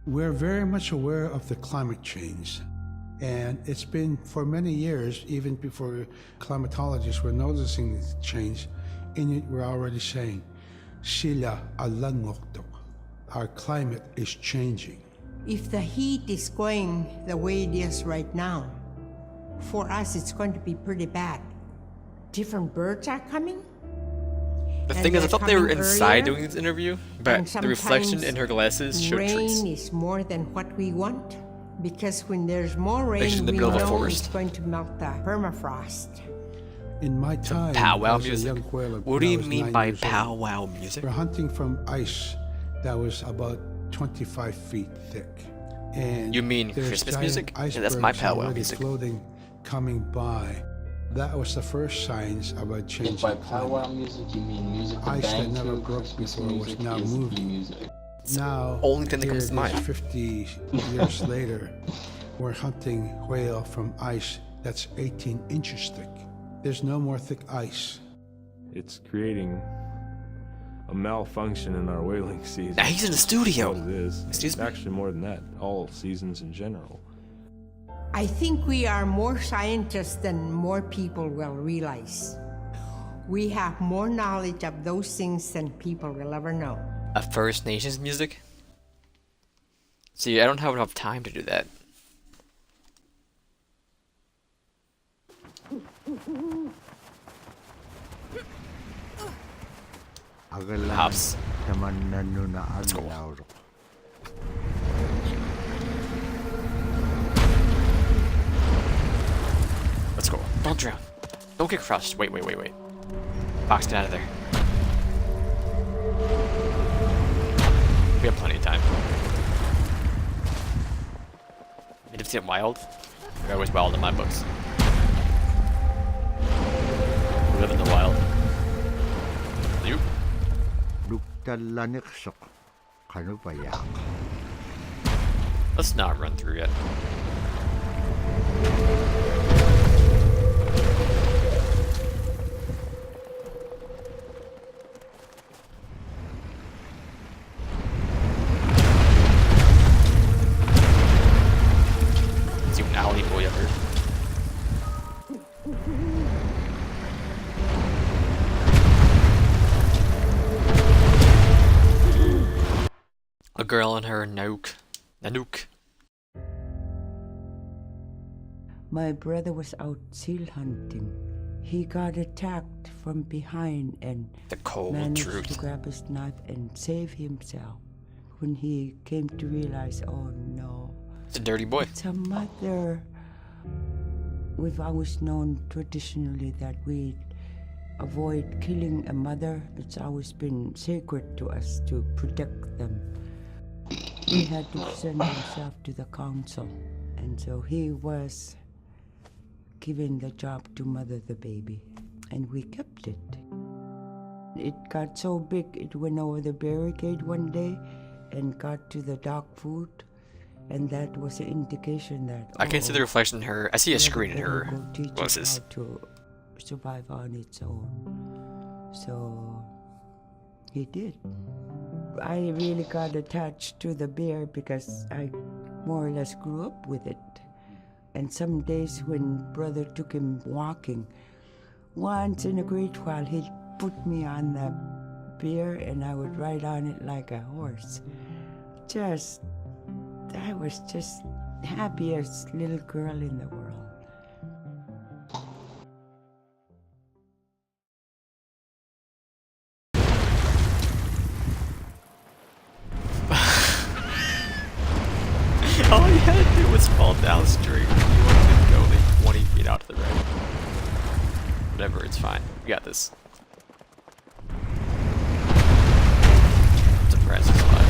Speaker 4: We're very much aware of the climate change. And it's been for many years, even before climatologists were noticing the change, Inuit were already saying, Sila alangokto. Our climate is changing.
Speaker 7: If the heat is going the way it is right now, for us it's going to be pretty bad. Different birds are coming.
Speaker 1: The thing is, I thought they were inside doing this interview, but the reflection in her glasses showed trees.
Speaker 7: Rain is more than what we want. Because when there's more rain,
Speaker 1: we know
Speaker 7: it's going to melt the permafrost.
Speaker 4: In my time,
Speaker 1: powwow
Speaker 4: as a
Speaker 1: music.
Speaker 4: young whaler,
Speaker 1: What do you
Speaker 4: when I was
Speaker 1: mean
Speaker 4: 9
Speaker 1: by
Speaker 4: years old,
Speaker 1: powwow music?
Speaker 4: we're hunting from ice that was about 25 feet thick. And
Speaker 1: You mean
Speaker 4: there's
Speaker 1: Christmas
Speaker 4: giant
Speaker 1: music? Yeah, that's my
Speaker 4: icebergs
Speaker 1: powwow
Speaker 4: already
Speaker 1: music.
Speaker 4: floating, coming by. That was the first signs of a change.
Speaker 11: If by powwow music you mean music to
Speaker 4: Ice that
Speaker 11: bang
Speaker 4: never
Speaker 11: to,
Speaker 4: broke
Speaker 11: Christmas
Speaker 4: before was
Speaker 11: music
Speaker 4: now
Speaker 11: is
Speaker 4: moving.
Speaker 11: music.
Speaker 4: Now,
Speaker 1: only thing that
Speaker 4: here
Speaker 1: comes to
Speaker 4: it is
Speaker 1: mind.
Speaker 4: 50 years later, we're hunting whale from ice that's 18 inches thick. There's no more thick ice.
Speaker 12: It's creating a malfunction in our whaling season.
Speaker 1: Now he's in the studio.
Speaker 12: What it is.
Speaker 1: Excuse
Speaker 12: It's
Speaker 1: me?
Speaker 12: actually more than that. All seasons in general.
Speaker 7: I think we are more scientists than more people will realize. We have more knowledge of those things than people will ever know.
Speaker 1: A First Nations music? See, I don't have enough time to do that. Hops. Let's go. Let's go. Don't drown. Don't get crushed. Wait. Fox, get out of there. We have plenty of time. Natives get wild. They're always wild in my books. We live in the wild. You? Let's not run through yet. See an alley boy ever. A girl and her Nanook.
Speaker 9: My brother was out seal hunting. He got attacked from behind and
Speaker 1: The cold
Speaker 9: managed
Speaker 1: truth.
Speaker 9: to grab his knife and save himself. When he came to realize, oh no,
Speaker 1: It's a dirty boy.
Speaker 9: it's a mother. We've always known traditionally that we avoid killing a mother. It's always been sacred to us to protect them. He had to present himself to the council, and so he was given the job to mother the baby, and we kept it. It got so big it went over the barricade one day and got to the dog food, and that was an indication that
Speaker 1: I can't see the reflection in her. I see a screen in her glasses.
Speaker 9: To survive on its own. So he did. I really got attached to the bear because I more or less grew up with it. And some days when brother took him walking, once in a great while he'd put me on the bear and I would ride on it like a horse. I was just happiest little girl in the world.
Speaker 1: All you had to do was fall down straight. You wanted to go like 20 feet out to the right. Whatever, it's fine. We got this. I'm surprised he's alive.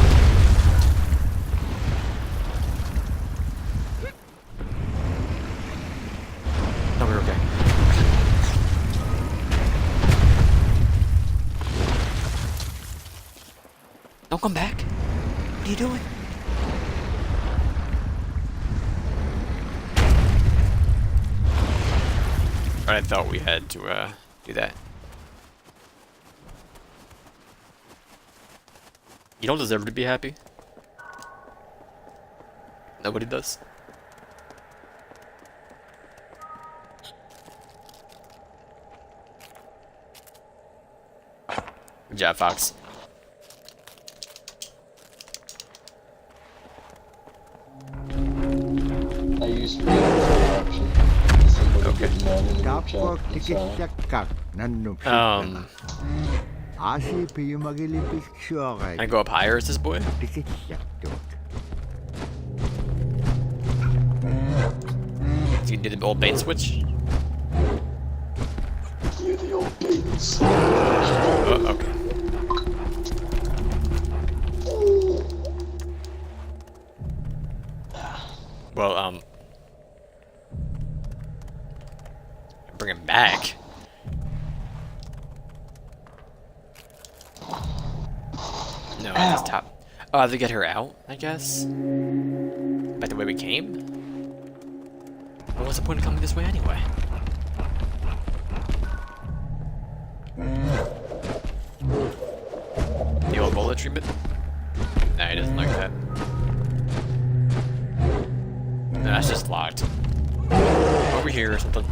Speaker 1: No, we're okay. Don't come back. What are you doing? I thought we had to do that. You don't deserve to be happy. Nobody does. Good job, Fox.
Speaker 11: I used to be able to actually disable the good man in the group chat.
Speaker 1: I go up higher as this boy? So you did the old bait switch?
Speaker 11: You're the old bait switch.
Speaker 1: Oh, okay. Well, bring him back. No, that's top. Oh, I have to get her out, I guess? By the way we came? Well, what's the point of coming this way anyway? The old BOLO treatment? Nah, he doesn't like that. No, that's just locked. Over here or something.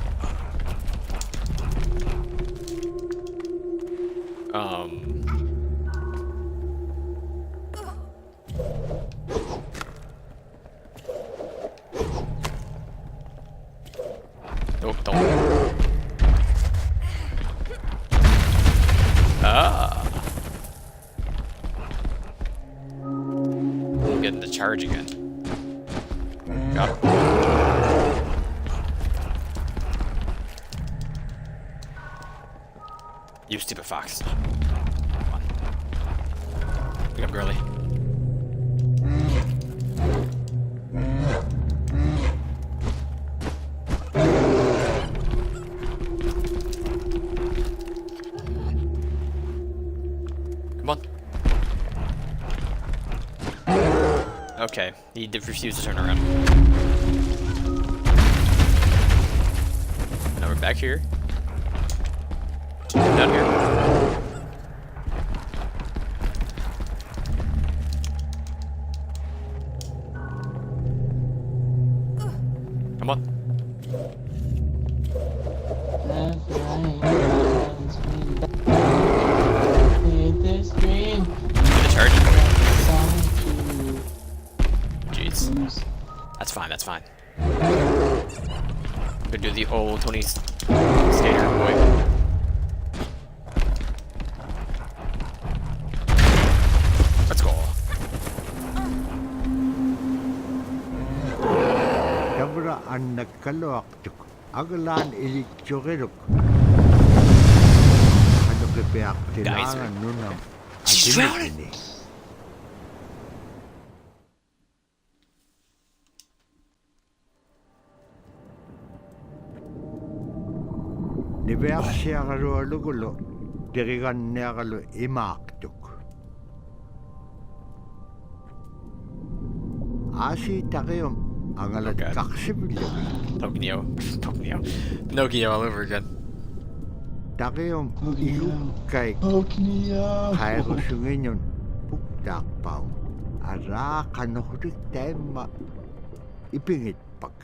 Speaker 1: Don't. Ah. I'm getting the charge again. Got it. You stupid fox. Come on. Pick up, girly. Come on. Okay, he did refuse to turn around. Now we're back here. Down here. Come on. Jeez. That's fine, that's fine. I'm gonna do the old Tony Skater boy. Let's go.
Speaker 10: Dabra an nagkalawak tuk. Agalan ilik chogiruk. Geyser.
Speaker 1: She's drowning!
Speaker 10: Niversiagalualugulo, diriganneagalu imaaktuk. Asi takium, angalat kaksibilawi.
Speaker 1: Pinocchio all over again.
Speaker 10: Takium iukkay kairusunginyon puktakpau. Ara kanohurik tema ipingitpak.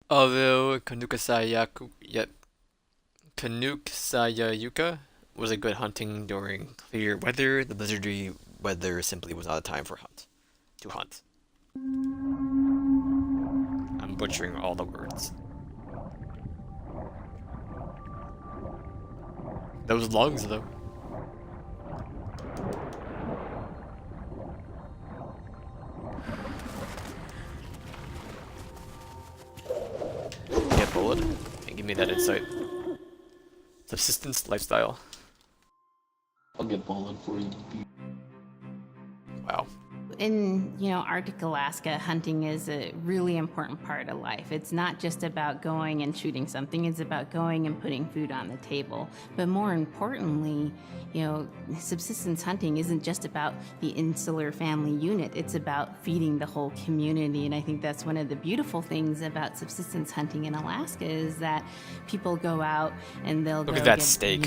Speaker 1: Although Kanuksayayuka was a good hunting during clear weather, the blizzardy weather simply was not a time to hunt. I'm butchering all the words. Those lungs, though. Get bullet and give me that insight. Subsistence lifestyle.
Speaker 11: I'll get bullet for you.
Speaker 1: Wow.
Speaker 2: In, Arctic Alaska, hunting is a really important part of life. It's not just about going and shooting something, it's about going and putting food on the table. But more importantly, subsistence hunting isn't just about the insular family unit, it's about feeding the whole community. And I think that's one of the beautiful things about subsistence hunting in Alaska is that people go out and they'll
Speaker 1: Look
Speaker 2: go
Speaker 1: at that
Speaker 2: get,
Speaker 1: steak.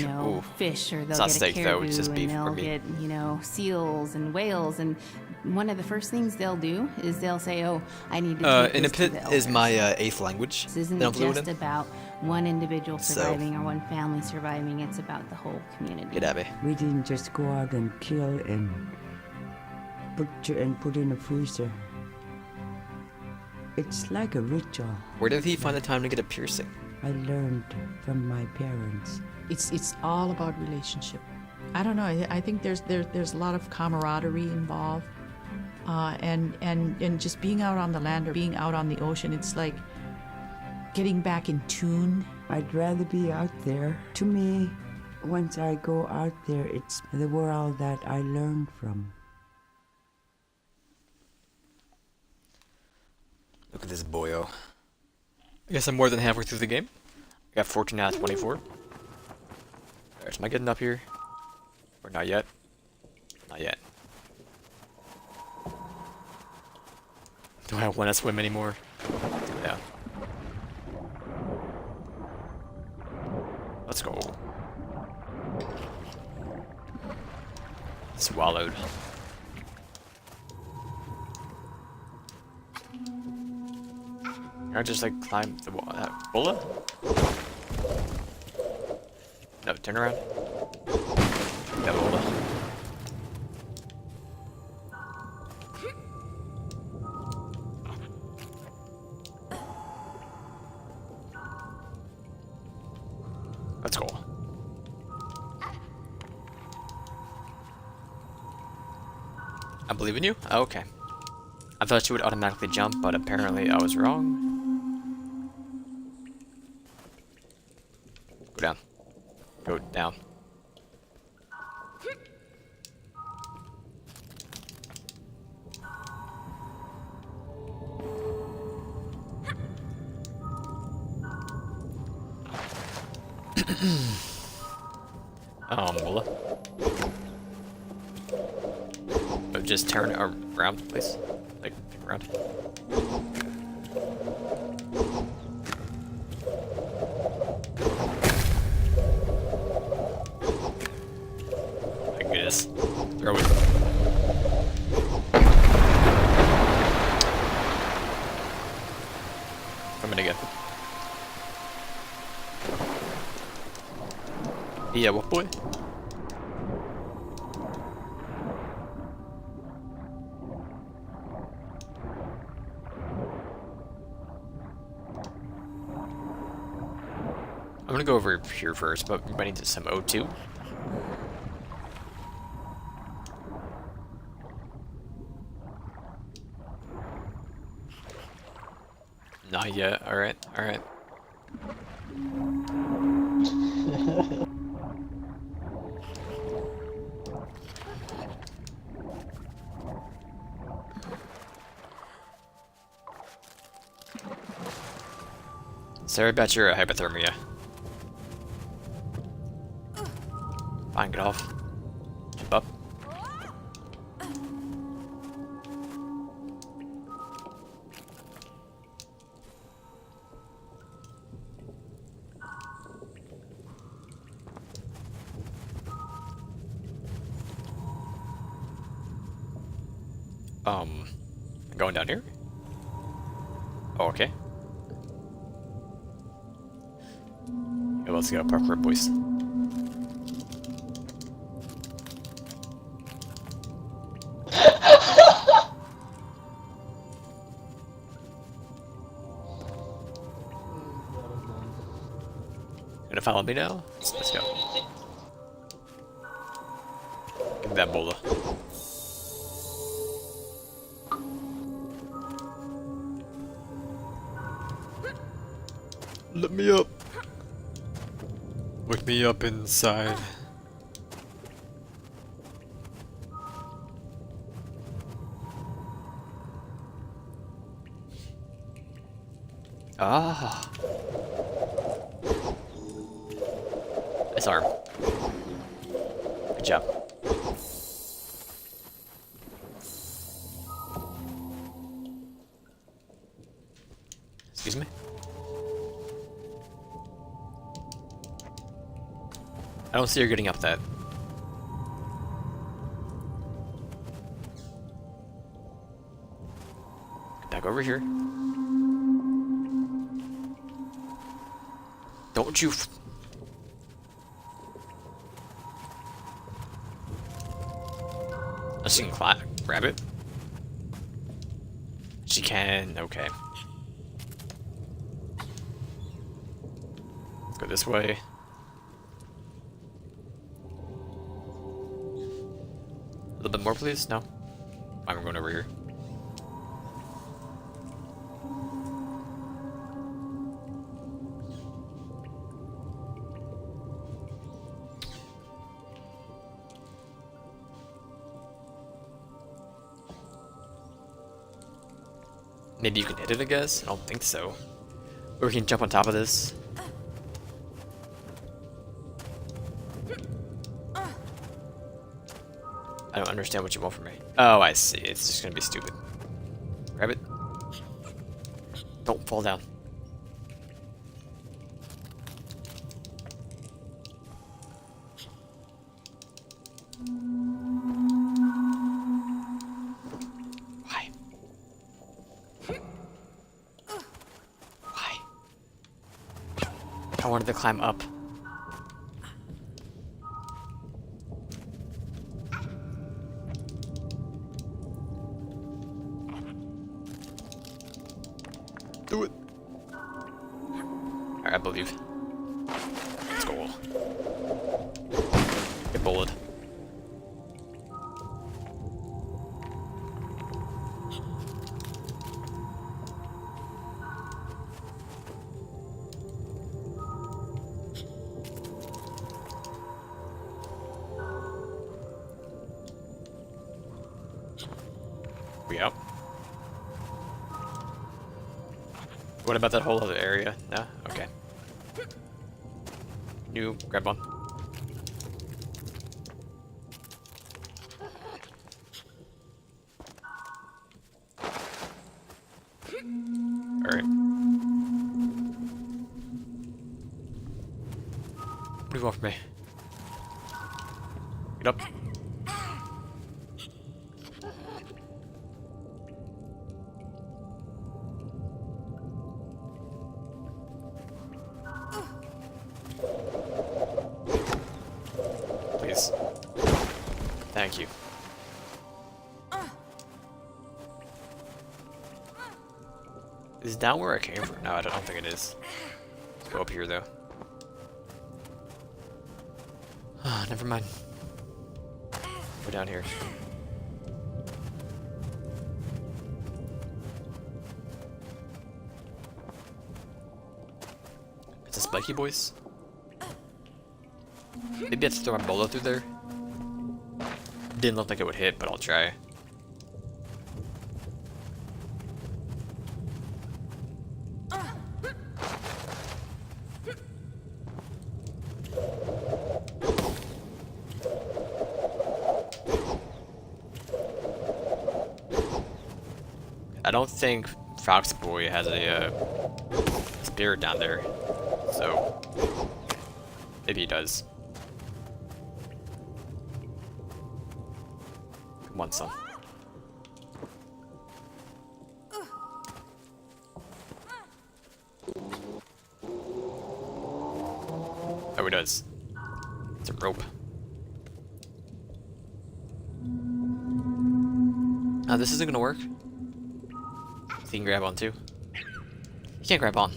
Speaker 2: fish, or they'll
Speaker 1: It's not
Speaker 2: get
Speaker 1: steak,
Speaker 2: a
Speaker 1: though,
Speaker 2: caribou,
Speaker 1: it's just beef
Speaker 2: and
Speaker 1: for
Speaker 2: they'll
Speaker 1: me.
Speaker 2: get, seals and whales. And one of the first things they'll do is they'll say, "Oh, I need to take this to the
Speaker 1: Inupiat is
Speaker 2: elders."
Speaker 1: my 8th language.
Speaker 2: This isn't
Speaker 1: that I'm fluent
Speaker 2: just
Speaker 1: in.
Speaker 2: about one individual surviving or one family surviving. It's about the whole community.
Speaker 1: Get at me.
Speaker 9: We didn't just go out and kill and butcher and put in a freezer. It's like a ritual.
Speaker 1: Where did he find the time to get a piercing?
Speaker 9: I learned from my parents.
Speaker 5: It's all about relationship. I don't know. I think there's a lot of camaraderie involved, and just being out on the land or being out on the ocean. It's like getting back in tune.
Speaker 9: I'd rather be out there. To me, once I go out there, it's the world that I learn from.
Speaker 1: Look at this boyo. I guess I'm more than halfway through the game. I got 14 out of 24. Alright, am I getting up here? Or not yet? Not yet. Do I want to swim anymore? Yeah. Let's go. Swallowed. Can I just like climb the wall? BOLO? No, turn around. Yeah, BOLO. Let's go. I believe in you? Oh, okay. I thought you would automatically jump, but apparently I was wrong. Go down. Go down. BOLO. But just turn around, please. Like, around. My goodness. Throw it. I'm gonna get. Yeah, what boy? I'm gonna go over here first, but we might need some O2. Not yet. Alright, alright. Sorry about your hypothermia. Fine, get off. Jump up. Going down here? Oh, okay. Yeah, let's go, parkour, boys. Gonna follow me now? Let's go. Give me that BOLO. Let me up. Wake me up inside. Ah. Nice arm. Good job. Excuse me? I don't see her getting up that. Back over here. Don't you she can grab it. She can, okay. Let's go this way. A little bit more, please? No? I'm going over here. Maybe you can hit it, I guess? I don't think so. Or we can jump on top of this. I don't understand what you want from me. Oh, I see. It's just gonna be stupid. Grab it. Don't fall down. Why? Why? I wanted to climb up. Do it. Alright, I believe. Let's go. Get bullied. We out. What about that whole other area? No? Okay. You grab one. Alright. What do you want from me? Get up. Please. Thank you. Is down where I came from? No, I don't think it is. Let's go up here though. Ah, never mind. We're down here. It's a spiky boys? Maybe I have to throw my BOLO through there? Didn't look like it would hit, but I'll try. I don't think Fox Boy has a spirit down there, so maybe he does. Come on, son. Oh, he does. It's a rope. Oh, this isn't gonna work. He can grab on too. He can't grab on.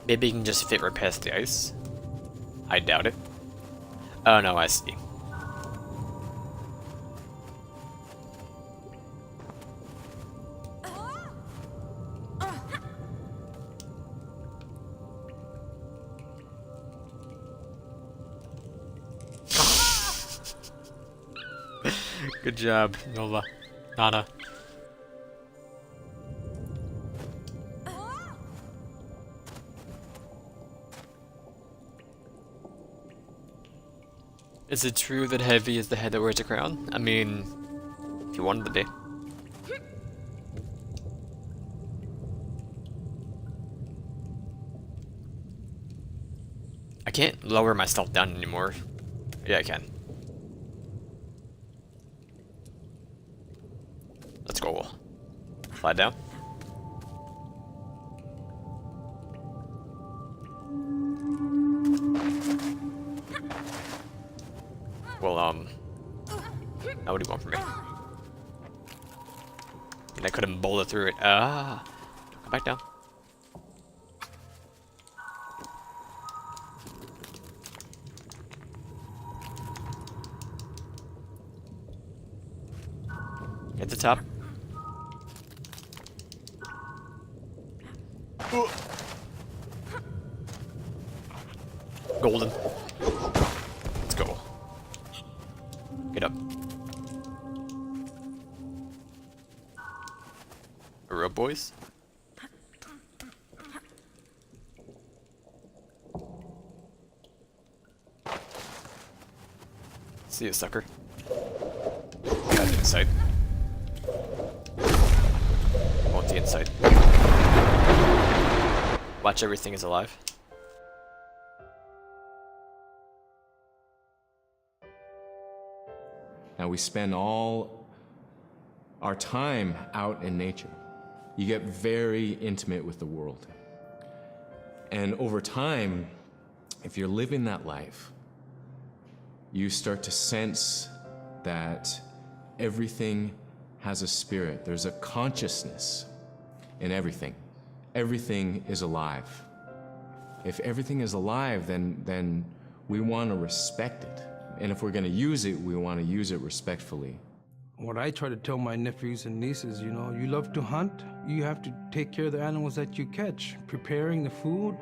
Speaker 1: Maybe he can just fit right past the ice. I doubt it. Oh no, I see. Good job, Nola. Nana. Is it true that Heavy is the head that wears a crown? I mean, if you wanted to be. I can't lower myself down anymore. Yeah, I can. Let's go. Slide down. Well, now what do you want from me? And I couldn't BOLO through it. Ah, come back down. Get the top. Golden. Let's go. Get up. We're up, boys. See ya, sucker. Got the inside. I want the inside. Watch everything is alive.
Speaker 3: Now we spend all our time out in nature. You get very intimate with the world. And over time, if you're living that life, you start to sense that everything has a spirit. There's a consciousness in everything. Everything is alive. If everything is alive, then we want to respect it. And if we're going to use it, we want to use it respectfully.
Speaker 13: What I try to tell my nephews and nieces, you know, you love to hunt, you have to take care of the animals that you catch, preparing the food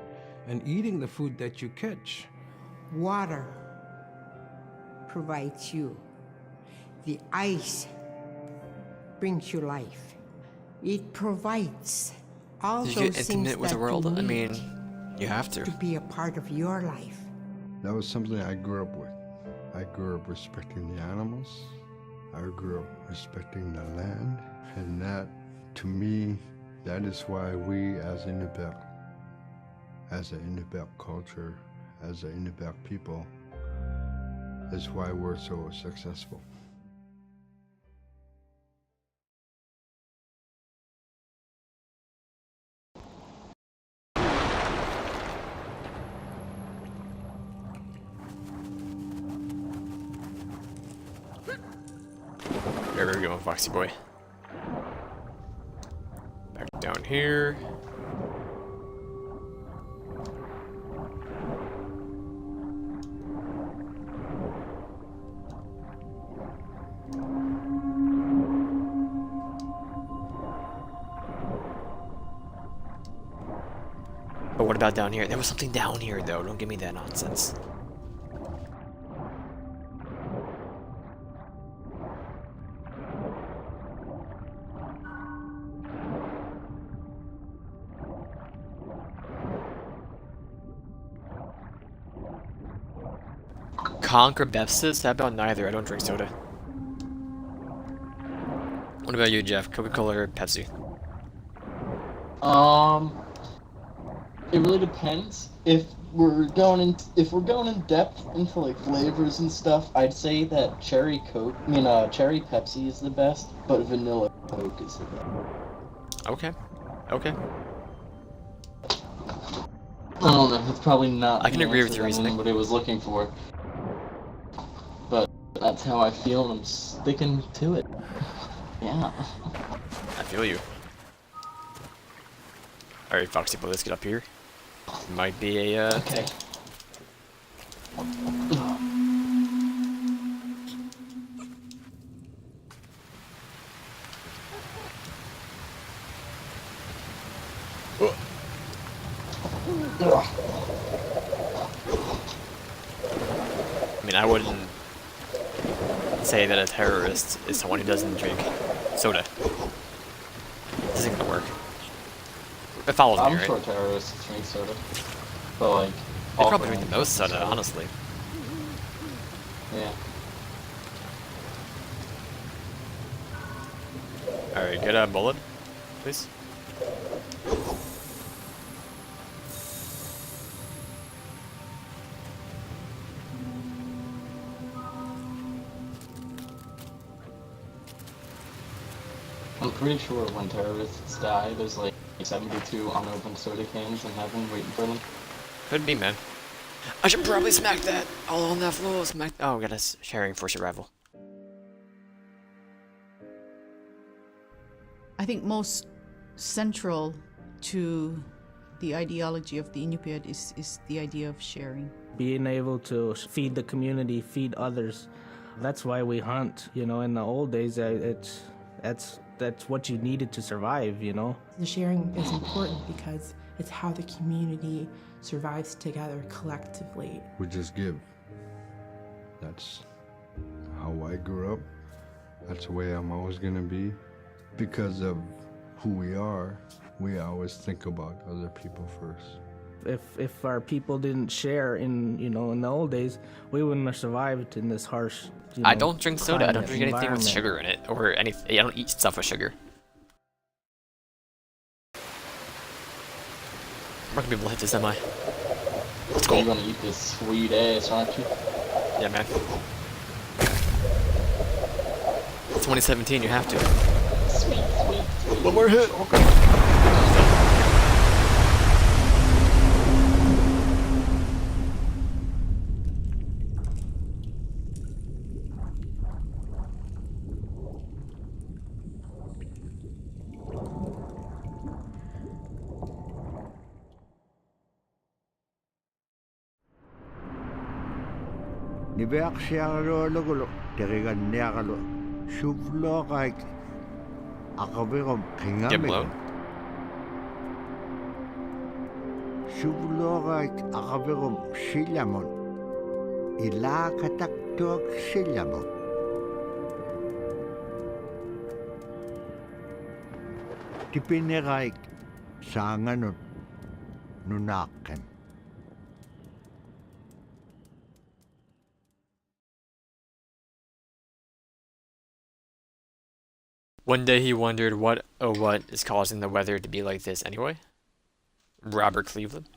Speaker 13: and eating the food that you catch.
Speaker 7: Water provides you. The ice brings you life. It provides all
Speaker 1: Did
Speaker 7: those
Speaker 1: you get
Speaker 7: things
Speaker 1: intimate with
Speaker 7: that
Speaker 1: the world?
Speaker 7: you
Speaker 1: I
Speaker 7: need
Speaker 1: mean, you have to.
Speaker 7: be a part of your life.
Speaker 8: That was something I grew up with. I grew up respecting the animals. I grew up respecting the land. And that, to me, that is why we as Inupiaq, as an Inupiaq culture, as an Inupiaq people, is why we're so successful.
Speaker 1: There we go, Foxy boy. Back down here. But what about down here? There was something down here, though. Don't give me that nonsense. Conk or Bepsis? How about neither? I don't drink soda. What about you, Jeff? Coca-Cola or Pepsi?
Speaker 11: It really depends. If we're going in depth into like flavors and stuff, I'd say that cherry Pepsi is the best, but vanilla Coke is the best.
Speaker 1: Okay. Okay.
Speaker 11: I don't know. It's probably not.
Speaker 1: I can agree with your reasoning.
Speaker 11: What I was looking for, but that's how I feel, and I'm sticking to it. Yeah.
Speaker 1: I feel you. Alright, Foxy Boy, let's get up here. Might be a,
Speaker 11: Okay.
Speaker 1: I mean, I wouldn't say that a terrorist is someone who doesn't drink soda. This isn't gonna work. It follows me,
Speaker 11: I'm
Speaker 1: right?
Speaker 11: sure terrorists drink soda, but like
Speaker 1: They probably drink the most soda, honestly.
Speaker 11: Yeah.
Speaker 1: Alright, get a bullet, please.
Speaker 11: I'm pretty sure when terrorists die, there's like 72 unopened soda cans in heaven waiting for them.
Speaker 1: Could be, man. I should probably smack that all on that floor. Smack. Oh, got us sharing for survival.
Speaker 5: I think most central to the ideology of the Inupiat is the idea of sharing.
Speaker 14: Being able to feed the community, feed others. That's why we hunt. You know, in the old days, that's what you needed to survive, you know?
Speaker 6: The sharing is important because it's how the community survives together collectively.
Speaker 8: We just give. That's how I grew up. That's the way I'm always gonna be. Because of who we are, we always think about other people first.
Speaker 14: If our people didn't share in the old days, we wouldn't have survived in this harsh.
Speaker 1: I don't drink soda. I don't drink anything with sugar in it, or anything. I don't eat stuff with sugar. I'm not gonna be able to hit this, am I? Let's go.
Speaker 11: You're gonna eat this sweet ass, aren't you?
Speaker 1: Yeah, man. It's 2017. You have to.
Speaker 11: Sweet.
Speaker 1: One more hit.
Speaker 10: Nibeak siya lugulo, terigan niya kalo, shuvlo kahit akabirom kingamig. Shuvlo kahit akabirom silamon, ila kataktuag silamon. Tipine kahit sangan nunaken.
Speaker 1: One day he wondered what is causing the weather to be like this anyway? Robert Cleveland.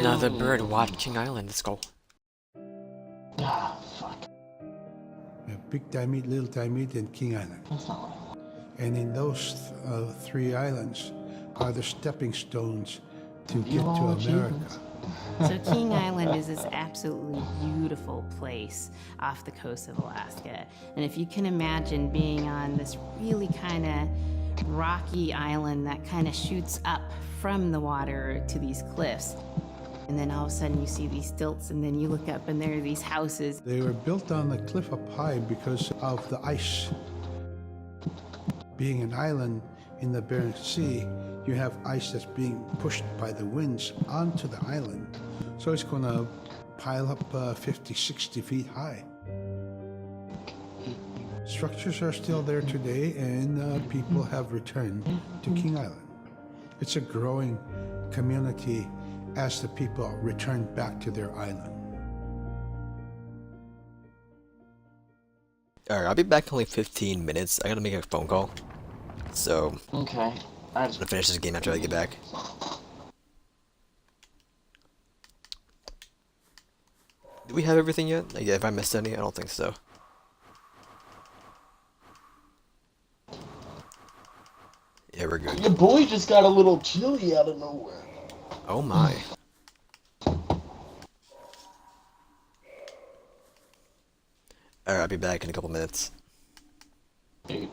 Speaker 1: Another bird watching island. Let's go.
Speaker 11: Ah, fuck.
Speaker 4: Big Timid, Little Timid, and King Island. And in those three islands are the stepping stones to get to America.
Speaker 2: So King Island is this absolutely beautiful place off the coast of Alaska. And if you can imagine being on this really kind of rocky island that kind of shoots up from the water to these cliffs, And then all of a sudden you see these stilts, and then you look up and there are these houses.
Speaker 4: They were built on the cliff up high because of the ice. Being an island in the Bering Sea, you have ice that's being pushed by the winds onto the island. So it's going to pile up 50, 60 feet high. Structures are still there today, and people have returned to King Island. It's a growing community as the people return back to their island.
Speaker 1: Alright, I'll be back in only 15 minutes. I gotta make a phone call. So,
Speaker 11: okay.
Speaker 1: I'm gonna finish this game after I get back. Do we have everything yet? Like, if I missed any, I don't think so. Yeah, we're good.
Speaker 11: Your boy just got a little chilly out of nowhere.
Speaker 1: Oh my. Alright, I'll be back in a couple minutes.
Speaker 11: Dude.